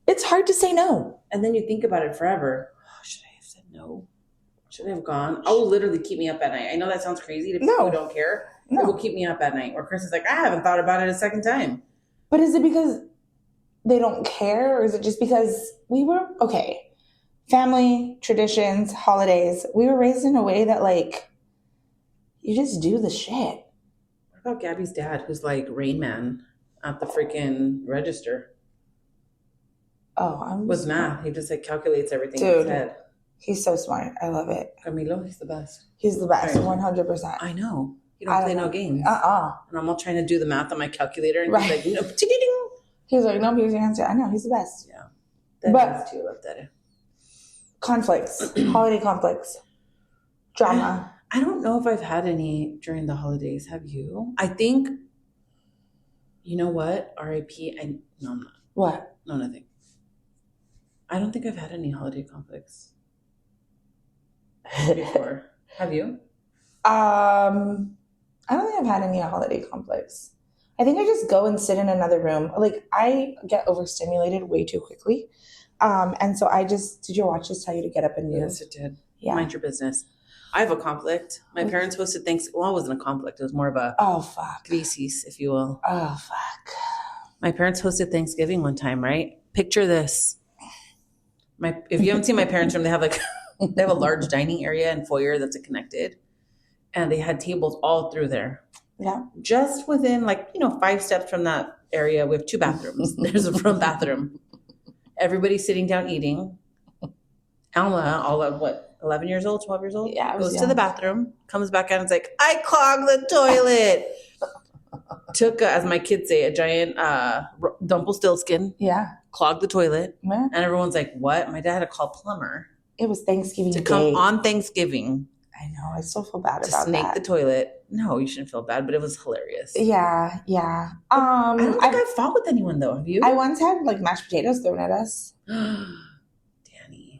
Speaker 1: It's hard to say no.
Speaker 2: And then you think about it forever. Oh, should I have said no? Should I have gone? Oh, literally keep me up at night. I know that sounds crazy to people who don't care. No. It will keep me up at night. Or Chris is like, I haven't thought about it a second time.
Speaker 1: But is it because they don't care? Or is it just because we were, okay, family, traditions, holidays, we were raised in a way that like, you just do the shit.
Speaker 2: What about Gabby's dad, who's like Rain Man at the freaking register?
Speaker 1: Oh,
Speaker 2: with math. He just like calculates everything
Speaker 1: Dude,
Speaker 2: in his head.
Speaker 1: He's so smart. I love it.
Speaker 2: Camilo, he's the best.
Speaker 1: He's the best, 100%.
Speaker 2: I know. He don't play no games. And I'm all trying to do the math on my calculator, and he's like, no, ding.
Speaker 1: He's like, no, here's your answer. I know, he's the best.
Speaker 2: Yeah. That is too. I love that.
Speaker 1: Conflicts. Holiday conflicts. Drama.
Speaker 2: I don't know if I've had any during the holidays. Have you? I think, you know what? R.I.P. No, I'm not.
Speaker 1: What?
Speaker 2: No, nothing. I don't think I've had any holiday conflicts before. Have you?
Speaker 1: I don't think I've had any holiday conflicts. I think I just go and sit in another room. Like, I get overstimulated way too quickly. And so did your watches tell you to get up and move?
Speaker 2: Yes, it did.
Speaker 1: Yeah.
Speaker 2: Mind your business. I have a conflict. My parents hosted Well, it wasn't a conflict. It was more of a crisis, if you will.
Speaker 1: Oh, fuck.
Speaker 2: My parents hosted Thanksgiving one time, right? Picture this. If you haven't seen my parents' room, they have they have a large dining area and foyer that's connected. And they had tables all through there.
Speaker 1: Yeah.
Speaker 2: Just within 5 steps from that area, we have 2 bathrooms. There's a front bathroom. Everybody's sitting down eating. Alma, all of 11 years old, 12 years old?
Speaker 1: Yeah.
Speaker 2: Goes to the bathroom, comes back out and is like, I clogged the toilet. Took, as my kids say, a giant Dumpelstiltskin.
Speaker 1: Yeah.
Speaker 2: Clogged the toilet.
Speaker 1: Yeah.
Speaker 2: And everyone's like, what? My dad had to call a plumber.
Speaker 1: It was Thanksgiving
Speaker 2: to come on Thanksgiving.
Speaker 1: I know. I still feel bad about that.
Speaker 2: To snake the toilet. No, you shouldn't feel bad, but it was hilarious.
Speaker 1: Yeah, yeah.
Speaker 2: I don't think I've fought with anyone, though. Have you?
Speaker 1: I once had mashed potatoes thrown at us.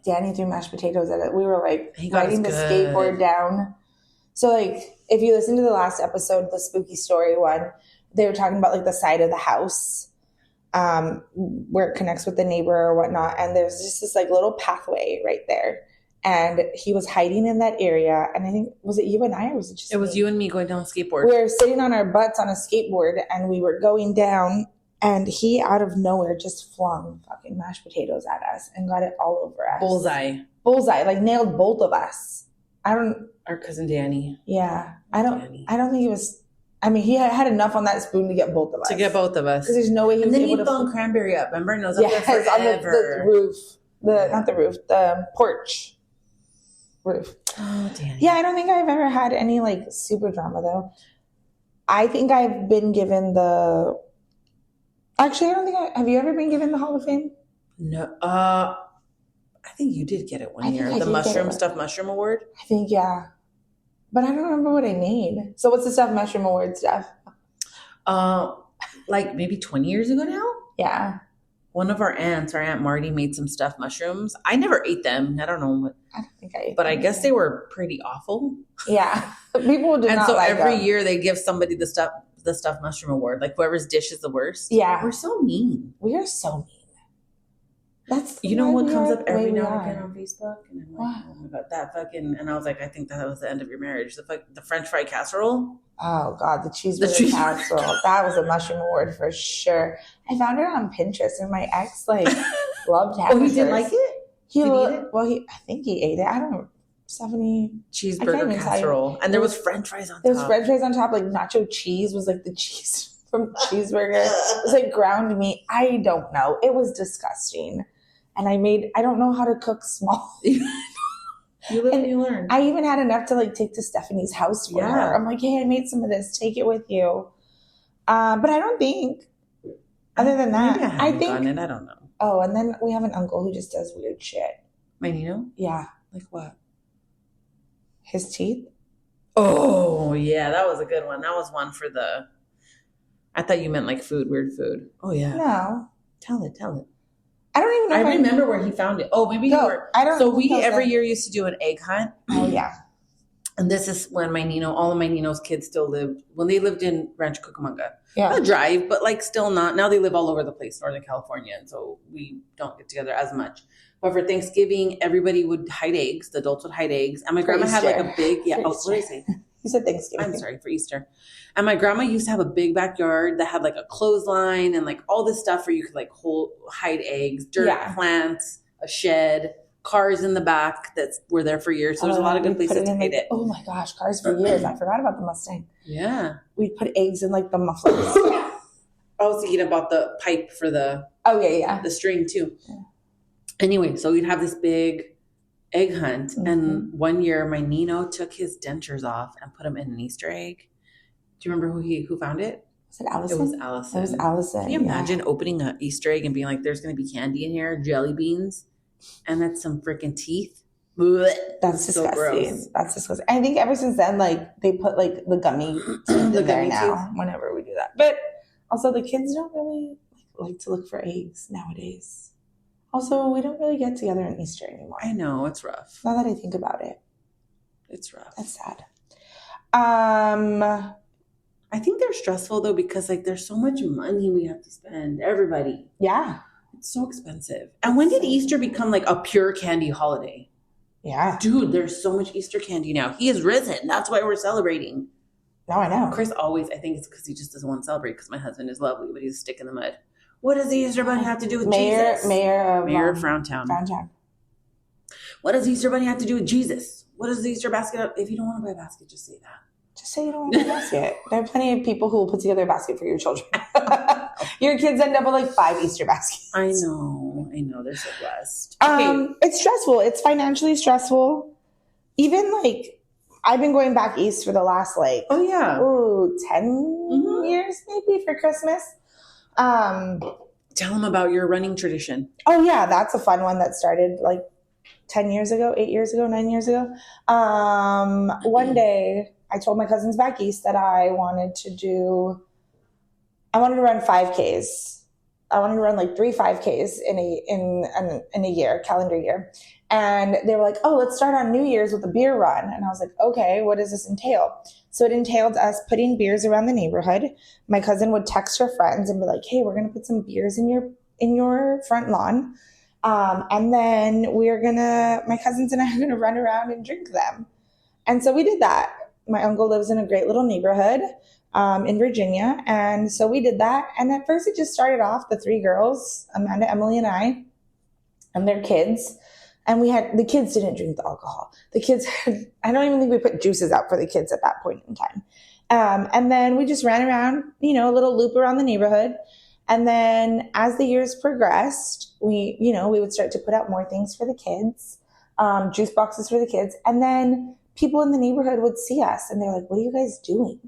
Speaker 2: Danny
Speaker 1: threw mashed potatoes at it. We were riding the skateboard down. So if you listen to the last episode, the spooky story one, they were talking about the side of the house where it connects with the neighbor or whatnot. And there's just this little pathway right there. And he was hiding in that area. And I think, was it you and I, or was it just
Speaker 2: me? It was you and me going down a skateboard.
Speaker 1: We were sitting on our butts on a skateboard and we were going down. And he, out of nowhere, just flung fucking mashed potatoes at us and got it all over us. Bullseye, nailed both of us.
Speaker 2: Our cousin Danny.
Speaker 1: Yeah. I don't think he was, he had enough on that spoon to get both of us. Because there's no way he was able to.
Speaker 2: And then he flung cranberry up, remember? And it was up there
Speaker 1: forever. On the roof. Not the roof, the porch roof.
Speaker 2: Oh, Danny.
Speaker 1: Yeah, I don't think I've ever had any super drama though. I think I've been given the... Actually, I don't think have you ever been given the Hall of Fame?
Speaker 2: No. I think you did get it one year. The Stuffed Mushroom Award?
Speaker 1: I think, yeah. But I don't remember what I made. So what's the Stuffed Mushroom Award stuff?
Speaker 2: Maybe 20 years ago now?
Speaker 1: Yeah.
Speaker 2: One of our aunts, our Aunt Marty, made some stuffed mushrooms. I never ate them. I don't know.
Speaker 1: I don't think I ate them.
Speaker 2: But I guess they were pretty awful.
Speaker 1: Yeah. People did not like them.
Speaker 2: And so every year they give somebody the stuffed mushroom award. Whoever's dish is the worst.
Speaker 1: Yeah.
Speaker 2: We're so mean.
Speaker 1: We are so mean. That's
Speaker 2: what comes up every now and again on Facebook? And I'm like, oh my God, that fucking... And I was like, I think that was the end of your marriage. The French fry casserole.
Speaker 1: Oh God, the cheeseburger casserole. That was a mushroom award for sure. I found it on Pinterest and my ex loved having it.
Speaker 2: Oh, he didn't like it?
Speaker 1: I think he ate it. I don't know. 70
Speaker 2: cheeseburger casserole. And there was French fries on top.
Speaker 1: There was French fries on top. Nacho cheese was the cheese from cheeseburger. It was ground meat. I don't know. It was disgusting. And I don't know how to cook small.
Speaker 2: You live and you learn.
Speaker 1: I even had enough to take to Stephanie's house for her. I'm like, hey, I made some of this. Take it with you. But I don't think, other than that,
Speaker 2: I think. I don't know.
Speaker 1: Oh, and then we have an uncle who just does weird shit.
Speaker 2: My Nino?
Speaker 1: Yeah.
Speaker 2: Like what?
Speaker 1: His teeth.
Speaker 2: Oh, yeah. That was a good one. That was one for the... I thought you meant like food, weird food. Oh, yeah.
Speaker 1: No.
Speaker 2: Tell it.
Speaker 1: I don't even know.
Speaker 2: I remember where he found it. Oh, maybe you were.
Speaker 1: I don't know.
Speaker 2: So we every year used to do an egg hunt.
Speaker 1: Oh, yeah.
Speaker 2: And this is when all of my Nino's kids still lived, when they lived in Rancho Cucamonga.
Speaker 1: Yeah.
Speaker 2: Not drive, but like still not. Now they live all over the place, Northern California. And so we don't get together as much. But for Thanksgiving, everybody would hide eggs. The adults would hide eggs. And my grandma had like a big, what did I say?
Speaker 1: You said Thanksgiving.
Speaker 2: I'm sorry, for Easter. And my grandma used to have a big backyard that had like a clothesline and like all this stuff where you could like hide eggs, dirt, plants, a shed, cars in the back that were there for years. So there's a lot of good places to hide it.
Speaker 1: Oh my gosh, cars for years. I forgot about the Mustang.
Speaker 2: Yeah.
Speaker 1: We'd put eggs in like the mufflers.
Speaker 2: I was thinking about the pipe for the the string too. Yeah. Anyway, so we'd have this big egg hunt. Mm-hmm. And one year my Nino took his dentures off and put them in an Easter egg. Do you remember who found it?
Speaker 1: Was it Allison?
Speaker 2: It was Allison.
Speaker 1: It was Allison.
Speaker 2: Can you imagine opening an Easter egg and being like, there's going to be candy in here, jelly beans, and that's some freaking teeth? Blech.
Speaker 1: That's disgusting. Gross. That's disgusting. I think ever since then, like, they put like the gummy teeth in there now whenever we do that. But also the kids don't really like to look for eggs nowadays. Also, we don't really get together on Easter anymore.
Speaker 2: I know, it's rough.
Speaker 1: Now that I think about it.
Speaker 2: It's rough.
Speaker 1: That's sad.
Speaker 2: I think they're stressful though because like there's so much money we have to spend. Everybody.
Speaker 1: Yeah.
Speaker 2: It's so expensive. And when did Easter become like a pure candy holiday?
Speaker 1: Yeah.
Speaker 2: Dude, there's so much Easter candy now. He is risen. That's why we're celebrating.
Speaker 1: No, I know.
Speaker 2: Chris always, I think it's because he just doesn't want to celebrate because my husband is lovely, but he's a stick in the mud. What does the Easter Bunny have to do with Jesus?
Speaker 1: Mayor of
Speaker 2: Frowntown.
Speaker 1: Frowntown.
Speaker 2: What does the Easter Bunny have to do with Jesus? What does the Easter basket? If you don't want to buy a basket, just say that.
Speaker 1: Just say you don't want to buy a basket. There are plenty of people who will put together a basket for your children. Your kids end up with like 5 Easter baskets.
Speaker 2: I know. They're so blessed.
Speaker 1: It's stressful. It's financially stressful. Even like, I've been going back east for the last 10 years maybe for Christmas.
Speaker 2: Tell them about your running tradition.
Speaker 1: Oh yeah, that's a fun one that started like 10 years ago, 8 years ago, 9 years ago. One day I told my cousins back east that I wanted to run 5Ks. I wanted to run like 3 5Ks in a year, calendar year. And they were like, oh, let's start on New Year's with a beer run. And I was like, okay, what does this entail? So it entailed us putting beers around the neighborhood. My cousin would text her friends and be like, hey, we're going to put some beers in your front lawn. And then my cousins and I are going to run around and drink them. And so we did that. My uncle lives in a great little neighborhood in Virginia. And so we did that. And at first it just started off, the 3 girls, Amanda, Emily, and I, and their kids. And the kids didn't drink the alcohol. The kids, I don't even think we put juices out for the kids at that point in time. And then we just ran around, a little loop around the neighborhood. And then as the years progressed, we would start to put out more things for the kids, juice boxes for the kids. And then people in the neighborhood would see us and they're like, what are you guys doing?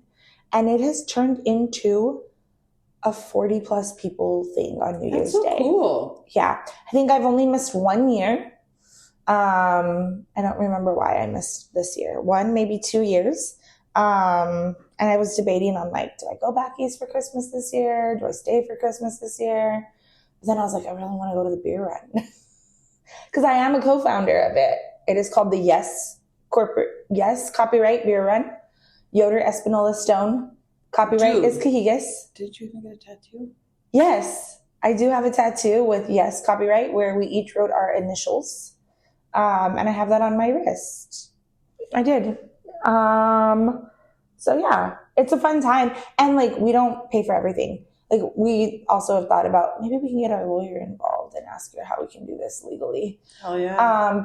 Speaker 1: And it has turned into a 40 plus people thing on New Year's Day.
Speaker 2: That's so cool.
Speaker 1: Yeah. I think I've only missed 1 year. I don't remember why I missed this year. 1, maybe 2 years. And I was debating on like, do I go back east for Christmas this year? Do I stay for Christmas this year? But then I was like, I really want to go to the beer run because I am a co-founder of it. It is called the Yes Copyright Beer Run. Yoder Espinola Stone. Copyright is Cajigas.
Speaker 2: Did you even get a tattoo?
Speaker 1: Yes, I do have a tattoo with Yes Copyright where we each wrote our initials. And I have that on my wrist. I did. So yeah, it's a fun time. And like, we don't pay for everything. Like, we also have thought about maybe we can get our lawyer involved and ask her how we can do this legally.
Speaker 2: Oh yeah.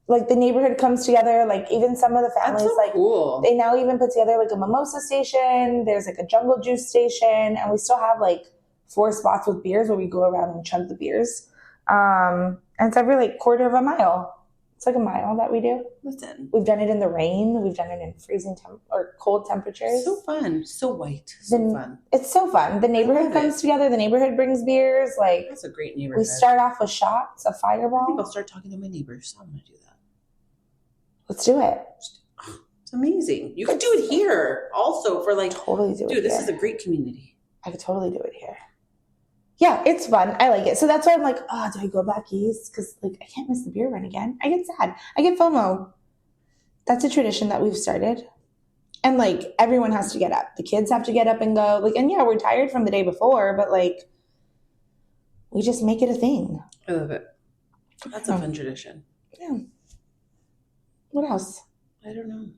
Speaker 1: But the neighborhood comes together, like even some of the families,
Speaker 2: that's so cool.
Speaker 1: They now even put together like a mimosa station. There's like a jungle juice station, and we still have like 4 spots with beers where we go around and chug the beers. And it's every like quarter of a mile. It's like a mile that we do.
Speaker 2: Listen.
Speaker 1: We've done it in the rain. We've done it in freezing or cold temperatures.
Speaker 2: So fun. So white. So fun.
Speaker 1: It's so fun. The neighborhood comes together. The neighborhood brings beers. Like,
Speaker 2: that's a great neighborhood.
Speaker 1: We start off with shots, a fireball.
Speaker 2: I think I'll start talking to my neighbors. I want to do that.
Speaker 1: Let's do it.
Speaker 2: It's amazing. You could do it here also for like.
Speaker 1: Totally do it.
Speaker 2: Dude, this is a great community.
Speaker 1: I could totally do it here. Yeah, it's fun. I like it. So that's why I'm like, oh, do I go back east? Because like I can't miss the beer run again. I get sad. I get FOMO. That's a tradition that we've started. And like everyone has to get up. The kids have to get up and go. Like, and yeah, we're tired from the day before, but like we just make it a thing.
Speaker 2: I love it. That's a fun tradition.
Speaker 1: Yeah. What else?
Speaker 2: I don't know.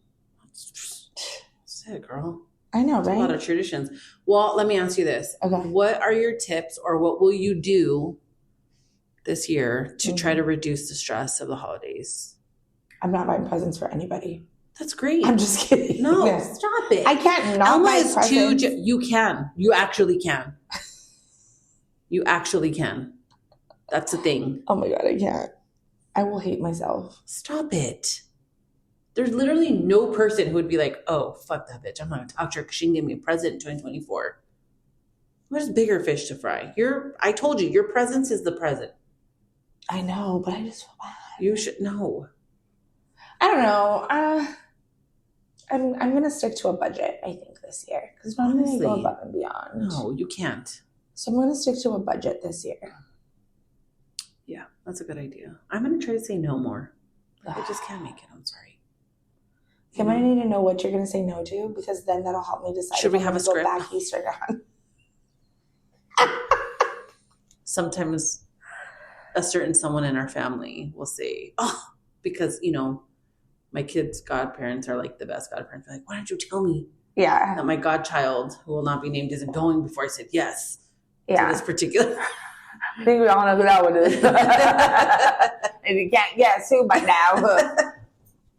Speaker 2: That's it, girl.
Speaker 1: I know, right?
Speaker 2: A lot of traditions. Well, let me ask you this.
Speaker 1: Okay.
Speaker 2: What are your tips or what will you do this year to try to reduce the stress of the holidays?
Speaker 1: I'm not buying presents for anybody.
Speaker 2: That's great.
Speaker 1: I'm just kidding.
Speaker 2: No, stop it.
Speaker 1: I can't not buy presents.
Speaker 2: You can. You actually can. You actually can. That's the thing.
Speaker 1: Oh my God, I can't. I will hate myself.
Speaker 2: Stop it. There's literally no person who would be like, oh, fuck that bitch. I'm not going to talk to her because she can give me a present in 2024. There's bigger fish to fry. I told you, your presence is the present.
Speaker 1: I know, but I just feel bad.
Speaker 2: You should know.
Speaker 1: I don't know. I'm going to stick to a budget, I think, this year. Because normally I go above and beyond.
Speaker 2: No, you can't.
Speaker 1: So I'm going to stick to a budget this year.
Speaker 2: Yeah, that's a good idea. I'm going to try to say no more. I just can't make it. I'm sorry.
Speaker 1: I'm going to need to know what you're going to say no to, because then that'll help me decide.
Speaker 2: Should we have a script?
Speaker 1: Go back east or down.
Speaker 2: Sometimes a certain someone in our family will say, oh, because, my kids' godparents are like the best godparents. They're like, why don't you tell me that my godchild, who will not be named, isn't going before I said yes to this particular.
Speaker 1: I think we all know who that one is. If you can't guess who by now,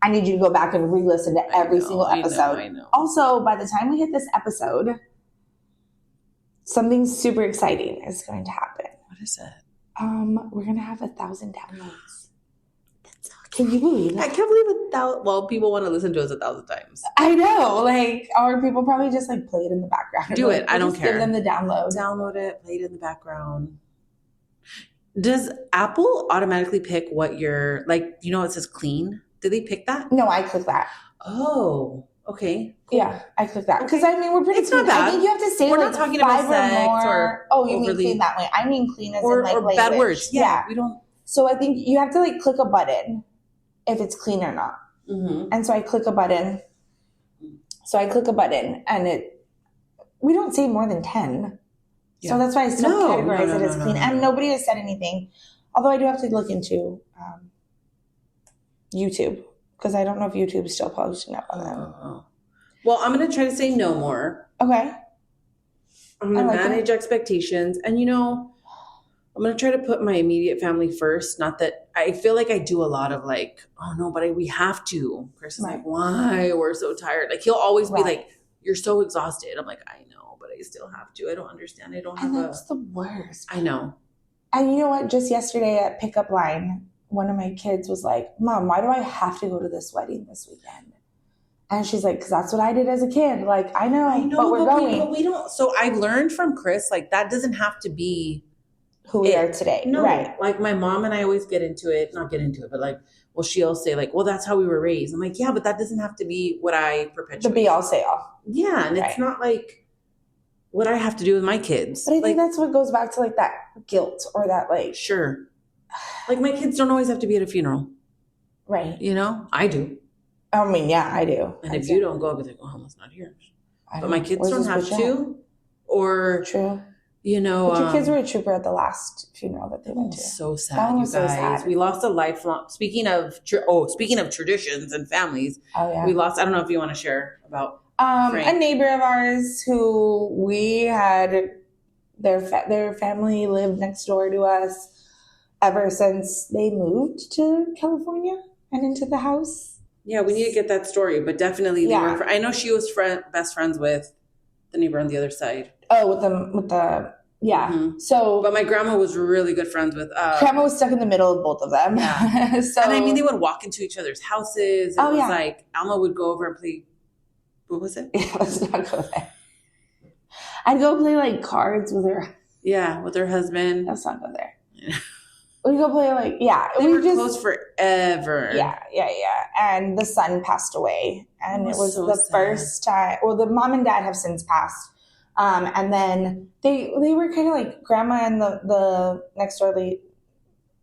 Speaker 1: I need you to go back and re-listen to every single episode.
Speaker 2: I know.
Speaker 1: Also, by the time we hit this episode, something super exciting is going to happen.
Speaker 2: What is that?
Speaker 1: We're going to have 1,000 downloads. Can you believe that?
Speaker 2: I can't believe 1,000. Well, people want to listen to us 1,000 times.
Speaker 1: I know. Like, or people probably just like play it in the background.
Speaker 2: Do it. I don't care.
Speaker 1: Give them the download.
Speaker 2: Download it. Play it in the background. Does Apple automatically pick what you're like? It says clean. Did they pick that?
Speaker 1: No, I click that.
Speaker 2: Oh, okay. Cool.
Speaker 1: Yeah, I click that. Because we're pretty
Speaker 2: it's clean. Not bad.
Speaker 1: I think you have to say
Speaker 2: we're
Speaker 1: like
Speaker 2: not talking
Speaker 1: 5
Speaker 2: about sex
Speaker 1: or more.
Speaker 2: Or
Speaker 1: oh, you mean clean that way. I mean clean as in like language.
Speaker 2: Bad words. Yeah, we don't.
Speaker 1: So I think you have to like click a button if it's clean or not.
Speaker 2: Mm-hmm.
Speaker 1: And so I click a button. And we don't say more than 10. Yeah. So that's why I still categorize it as clean. And nobody has said anything. Although I do have to look into YouTube, because I don't know if YouTube's still posting up on them.
Speaker 2: Well, I'm going to try to say no more.
Speaker 1: Okay.
Speaker 2: I'm going to manage expectations. And, I'm going to try to put my immediate family first. Not that I feel like I do a lot of like, oh, no, but we have to. Chris is like, why? We're so tired. Like, he'll always be like, you're so exhausted. I'm like, I know, but I still have to. I don't understand. I don't have
Speaker 1: that's the worst.
Speaker 2: I know.
Speaker 1: And you know what? Just yesterday at Pickup Line, one of my kids was like, Mom, why do I have to go to this wedding this weekend? And she's like, because that's what I did as a kid. Like, I know but we're going.
Speaker 2: But we don't. So I learned from Chris, like, that doesn't have to be
Speaker 1: who we are today.
Speaker 2: No,
Speaker 1: right.
Speaker 2: Like, my mom and I always not get into it, but like, well, she'll say like, well, that's how we were raised. I'm like, yeah, but that doesn't have to be what I perpetuate.
Speaker 1: The be all say all.
Speaker 2: Yeah. And it's not like what I have to do with my kids.
Speaker 1: But I think that's what goes back to like that guilt or that like.
Speaker 2: Sure. Like, my kids don't always have to be at a funeral.
Speaker 1: Right.
Speaker 2: I do.
Speaker 1: I mean, yeah, I do.
Speaker 2: And if you don't go, I'll be like, well, that's not yours. But my kids don't have to. Or,
Speaker 1: true.
Speaker 2: But
Speaker 1: your kids were a trooper at the last funeral that they went to.
Speaker 2: So sad, you guys. So sad. We lost a lifelong. Speaking of traditions and families.
Speaker 1: Oh yeah.
Speaker 2: We lost. I don't know if you want to share about
Speaker 1: a neighbor of ours who we had their family lived next door to us ever since they moved to California and into the house.
Speaker 2: Yeah, we need to get that story, but definitely they were. I know she was best friends with the neighbor on the other side.
Speaker 1: Oh, with the Yeah. Mm-hmm. So,
Speaker 2: but my grandma was really good friends with.
Speaker 1: Grandma was stuck in the middle of both of them.
Speaker 2: Yeah. So, and I mean, they would walk into each other's houses. It was like Alma would go over and play. What was it?
Speaker 1: Yeah, let's not go there. I'd go play like cards with her.
Speaker 2: Yeah, with her husband.
Speaker 1: Let's not go there. Yeah. We'd go play like
Speaker 2: we were close forever.
Speaker 1: Yeah. And the son passed away, and it was so the first time. Well, the mom and dad have since passed. And then they were kind of like grandma and the next door,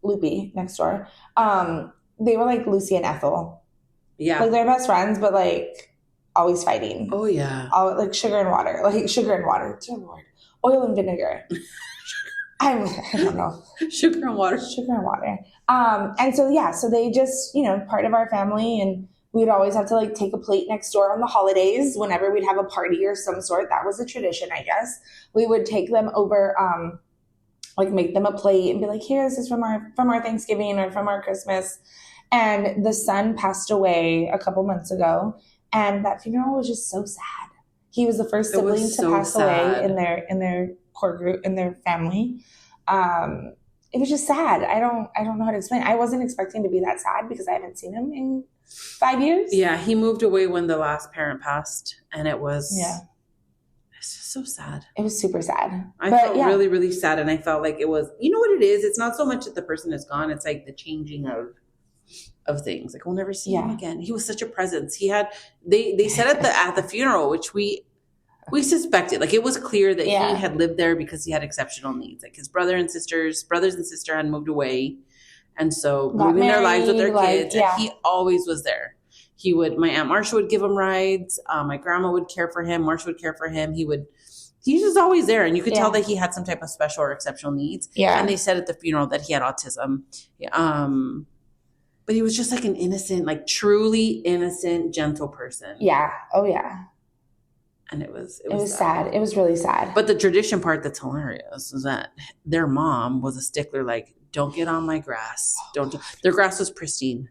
Speaker 1: Loopy next door. They were like Lucy and Ethel.
Speaker 2: Yeah.
Speaker 1: Like they're best friends, but like always fighting.
Speaker 2: Oh yeah.
Speaker 1: Like sugar and water. Dear Lord. Oil and vinegar. I don't know.
Speaker 2: Sugar and water.
Speaker 1: And so they just, part of our family, and we'd always have to like take a plate next door on the holidays whenever we'd have a party or some sort. That was a tradition, I guess. We would take them over, like make them a plate and be like, here, this is from our Thanksgiving or from our Christmas. And the son passed away a couple months ago, and that funeral was just so sad. He was the first sibling to pass away in their core group, in their family. It was just sad. I don't know how to explain. I wasn't expecting to be that sad because I haven't seen him in 5 years.
Speaker 2: Yeah, he moved away when the last parent passed, and it was it's just so sad.
Speaker 1: It was super sad.
Speaker 2: I felt really, really sad, and I felt like it was, you know what it is? It's not so much that the person is gone, it's like the changing of things. Like we'll never see him again. He was such a presence. He had they said at the funeral, which we suspected, like it was clear that he had lived there because he had exceptional needs. Like his brothers and sisters had moved away. And so living their lives with their kids, and he always was there. My Aunt Marcia would give him rides. My grandma would care for him. Marcia would care for him. He was just always there. And you could tell that he had some type of special or exceptional needs. Yeah. And they said at the funeral that he had autism. But he was just like an innocent, like truly innocent, gentle person.
Speaker 1: Yeah. Oh yeah.
Speaker 2: And it was
Speaker 1: sad. It was really sad.
Speaker 2: But the tradition part that's hilarious is that their mom was a stickler, like, don't get on my grass. Their grass was pristine.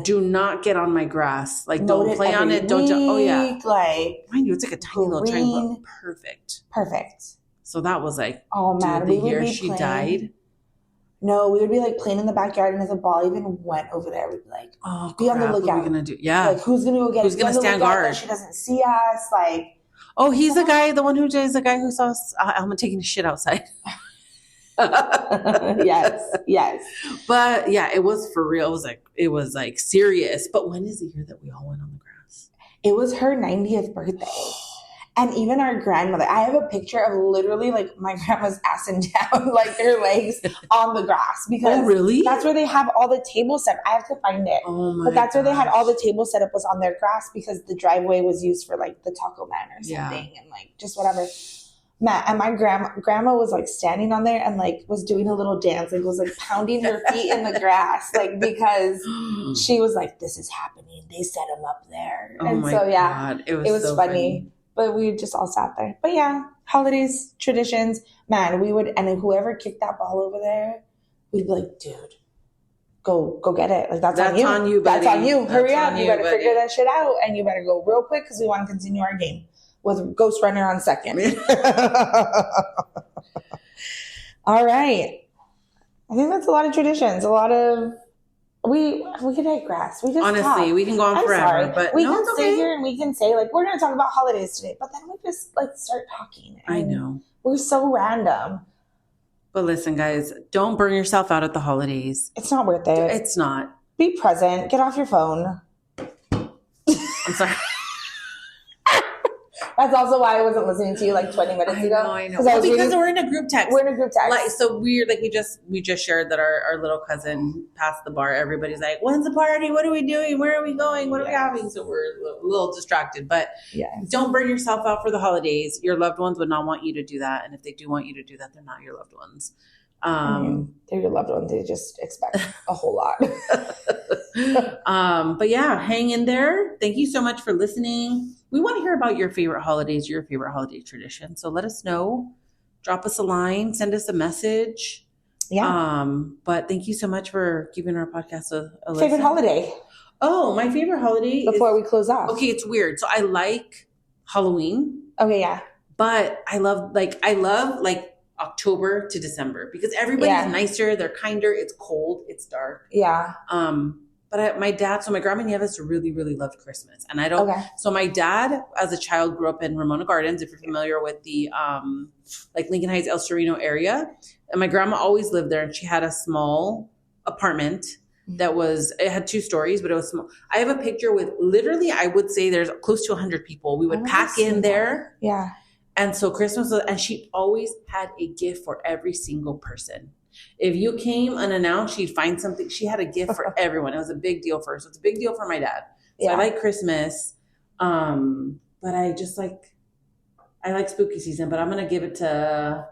Speaker 2: Do not get on my grass. Like, don't play on it. Don't. Oh yeah.
Speaker 1: Like,
Speaker 2: mind you, it's like a tiny little triangle. Perfect. So that was like,
Speaker 1: oh man,
Speaker 2: the year she died.
Speaker 1: No, we would be like playing in the backyard, and if the ball even went over there, we'd be like,
Speaker 2: "Oh,
Speaker 1: be on the lookout."
Speaker 2: What are we gonna do? Yeah,
Speaker 1: like who's gonna go get?
Speaker 2: Who's gonna stand guard?
Speaker 1: She doesn't see us. Like,
Speaker 2: oh, he's the guy. The one who is the guy who saw Alma taking a shit outside.
Speaker 1: Yes.
Speaker 2: But yeah, it was for real. It was like serious. But when is the year that we all went on the grass?
Speaker 1: It was her 90th birthday. And even our grandmother, I have a picture of literally like my grandma's ass and down, like her legs on the grass. Because
Speaker 2: really?
Speaker 1: That's where they have all the tables set up. I have to find it.
Speaker 2: Oh my
Speaker 1: But that's where they had all the tables set up, was on their grass, because the driveway was used for like the taco man or something and like just whatever. And my grandma was like standing on there and like was doing a little dance, like was like pounding her feet in the grass, like because she was like, this is happening. They set them up there.
Speaker 2: Oh and my so God. It was so funny.
Speaker 1: But we just all sat there. But yeah, holidays, traditions, man, we would, and whoever kicked that ball over there, we'd be like, dude, go get it. Like that's on you.
Speaker 2: Buddy.
Speaker 1: That's on you. Hurry up. You better figure that shit out, and you better go real quick because we want to continue our game with Ghost Runner on second. All right. I think that's a lot of traditions. A lot of we can digress. We just
Speaker 2: honestly
Speaker 1: talk.
Speaker 2: We can go on forever.
Speaker 1: Sorry.
Speaker 2: But
Speaker 1: we can sit here and we can say like we're going to talk about holidays today, but then we just like start talking.
Speaker 2: I know
Speaker 1: we're so random.
Speaker 2: But listen, guys, don't burn yourself out at the holidays.
Speaker 1: It's not worth it.
Speaker 2: It's not.
Speaker 1: Be present. Get off your phone.
Speaker 2: I'm sorry.
Speaker 1: That's also why I wasn't listening to you like 20 minutes ago.
Speaker 2: I know. Because we're in a group text.
Speaker 1: We're in a group text.
Speaker 2: Like, so weird. Like we just shared that our little cousin passed the bar. Everybody's like, when's the party? What are we doing? Where are we going? What are we having? So we're a little distracted. But don't burn yourself out for the holidays. Your loved ones would not want you to do that. And if they do want you to do that, they're not your loved ones.
Speaker 1: They're your loved ones. They just expect a whole lot.
Speaker 2: But yeah, hang in there. Thank you so much for listening. We want to hear about your favorite holidays, your favorite holiday tradition. So let us know. Drop us a line. Send us a message.
Speaker 1: Yeah.
Speaker 2: But thank you so much for giving our podcast a listen.
Speaker 1: Favorite holiday?
Speaker 2: Oh, my favorite holiday
Speaker 1: before we close off.
Speaker 2: Okay, it's weird. So I like Halloween.
Speaker 1: Okay, yeah.
Speaker 2: But I love October to December because everybody's nicer, they're kinder, it's cold, it's dark.
Speaker 1: Yeah.
Speaker 2: But my grandma and Nieves really, really loved Christmas. And so my dad as a child grew up in Ramona Gardens, if you're familiar with the Lincoln Heights, El Sereno area. And my grandma always lived there, and she had a small apartment it had 2 stories, but it was small. I have a picture with literally, I would say there's close to 100 people. We would pack in there.
Speaker 1: Yeah.
Speaker 2: And so Christmas and she always had a gift for every single person. If you came unannounced, she'd find something. She had a gift for everyone. It was a big deal for her. So it's a big deal for my dad. So I like Christmas. But I like spooky season, but I'm going to give it to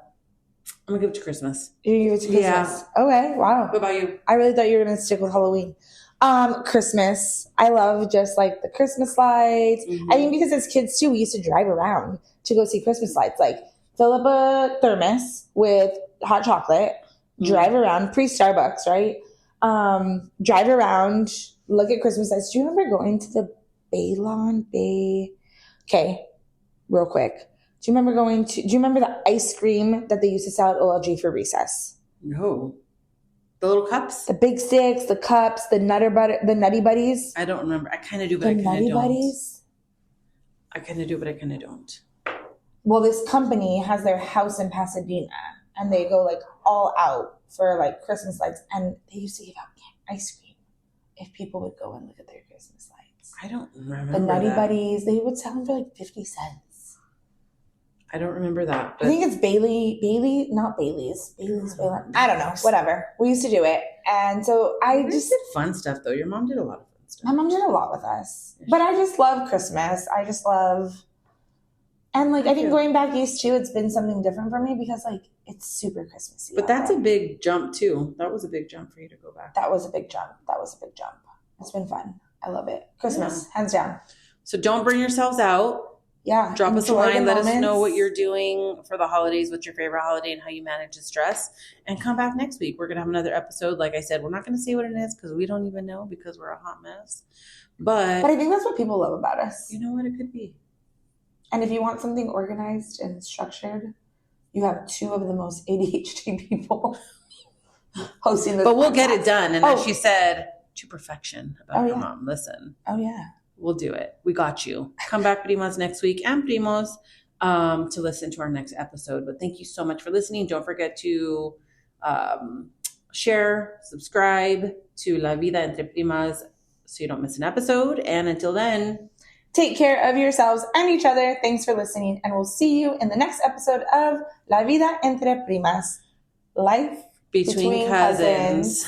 Speaker 2: Christmas.
Speaker 1: You give it to Christmas? Yeah. Okay. Wow.
Speaker 2: What about you?
Speaker 1: I really thought you were going to stick with Halloween. Christmas. I love just like the Christmas lights. I think because as kids too, we used to drive around to go see Christmas lights. Like fill up a thermos with hot chocolate, drive around, pre-Starbucks, right? Drive around, look at Christmas lights. Do you remember going to the Okay, real quick. Do you remember the ice cream that they used to sell at OLG for recess?
Speaker 2: No. The little cups?
Speaker 1: The big sticks, the cups, the Nutty Buddies.
Speaker 2: I don't remember. I kind of do, but I kind of don't. Nutty Buddies? I kind of do, but I kind of don't.
Speaker 1: Well, this company has their house in Pasadena, and they go like all out for like Christmas lights, and they used to give out ice cream if people would go and look at their Christmas lights.
Speaker 2: I don't remember
Speaker 1: the Nutty Buddies. They would sell them for like 50 cents.
Speaker 2: I don't remember that.
Speaker 1: I think it's not Bailey's. I don't know. Whatever. We used to do it. And so I just
Speaker 2: did fun stuff though. Your mom did a lot of fun stuff.
Speaker 1: My mom did a lot with us. But I just love Christmas. I think going back east too, it's been something different for me because like it's super Christmassy.
Speaker 2: But that's a big jump too. That was a big jump for you to go back.
Speaker 1: That was a big jump. It's been fun. I love it. Christmas, hands down.
Speaker 2: So don't burn yourselves out.
Speaker 1: Yeah.
Speaker 2: Drop us a line. Let us know what you're doing for the holidays, what's your favorite holiday and how you manage the stress. And come back next week. We're going to have another episode. Like I said, we're not going to say what it is because we don't even know because we're a hot mess. But
Speaker 1: I think that's what people love about us.
Speaker 2: You know what? It could be.
Speaker 1: And if you want something organized and structured, you have 2 of the most ADHD people hosting this.
Speaker 2: But we'll get it done. And as she said, to perfection about her mom. Listen.
Speaker 1: Oh, yeah.
Speaker 2: We'll do it. We got you. Come back, Primas, next week and Primos to listen to our next episode. But thank you so much for listening. Don't forget to share, subscribe to La Vida Entre Primas so you don't miss an episode. And until then,
Speaker 1: take care of yourselves and each other. Thanks for listening. And we'll see you in the next episode of La Vida Entre Primas. Life between cousins.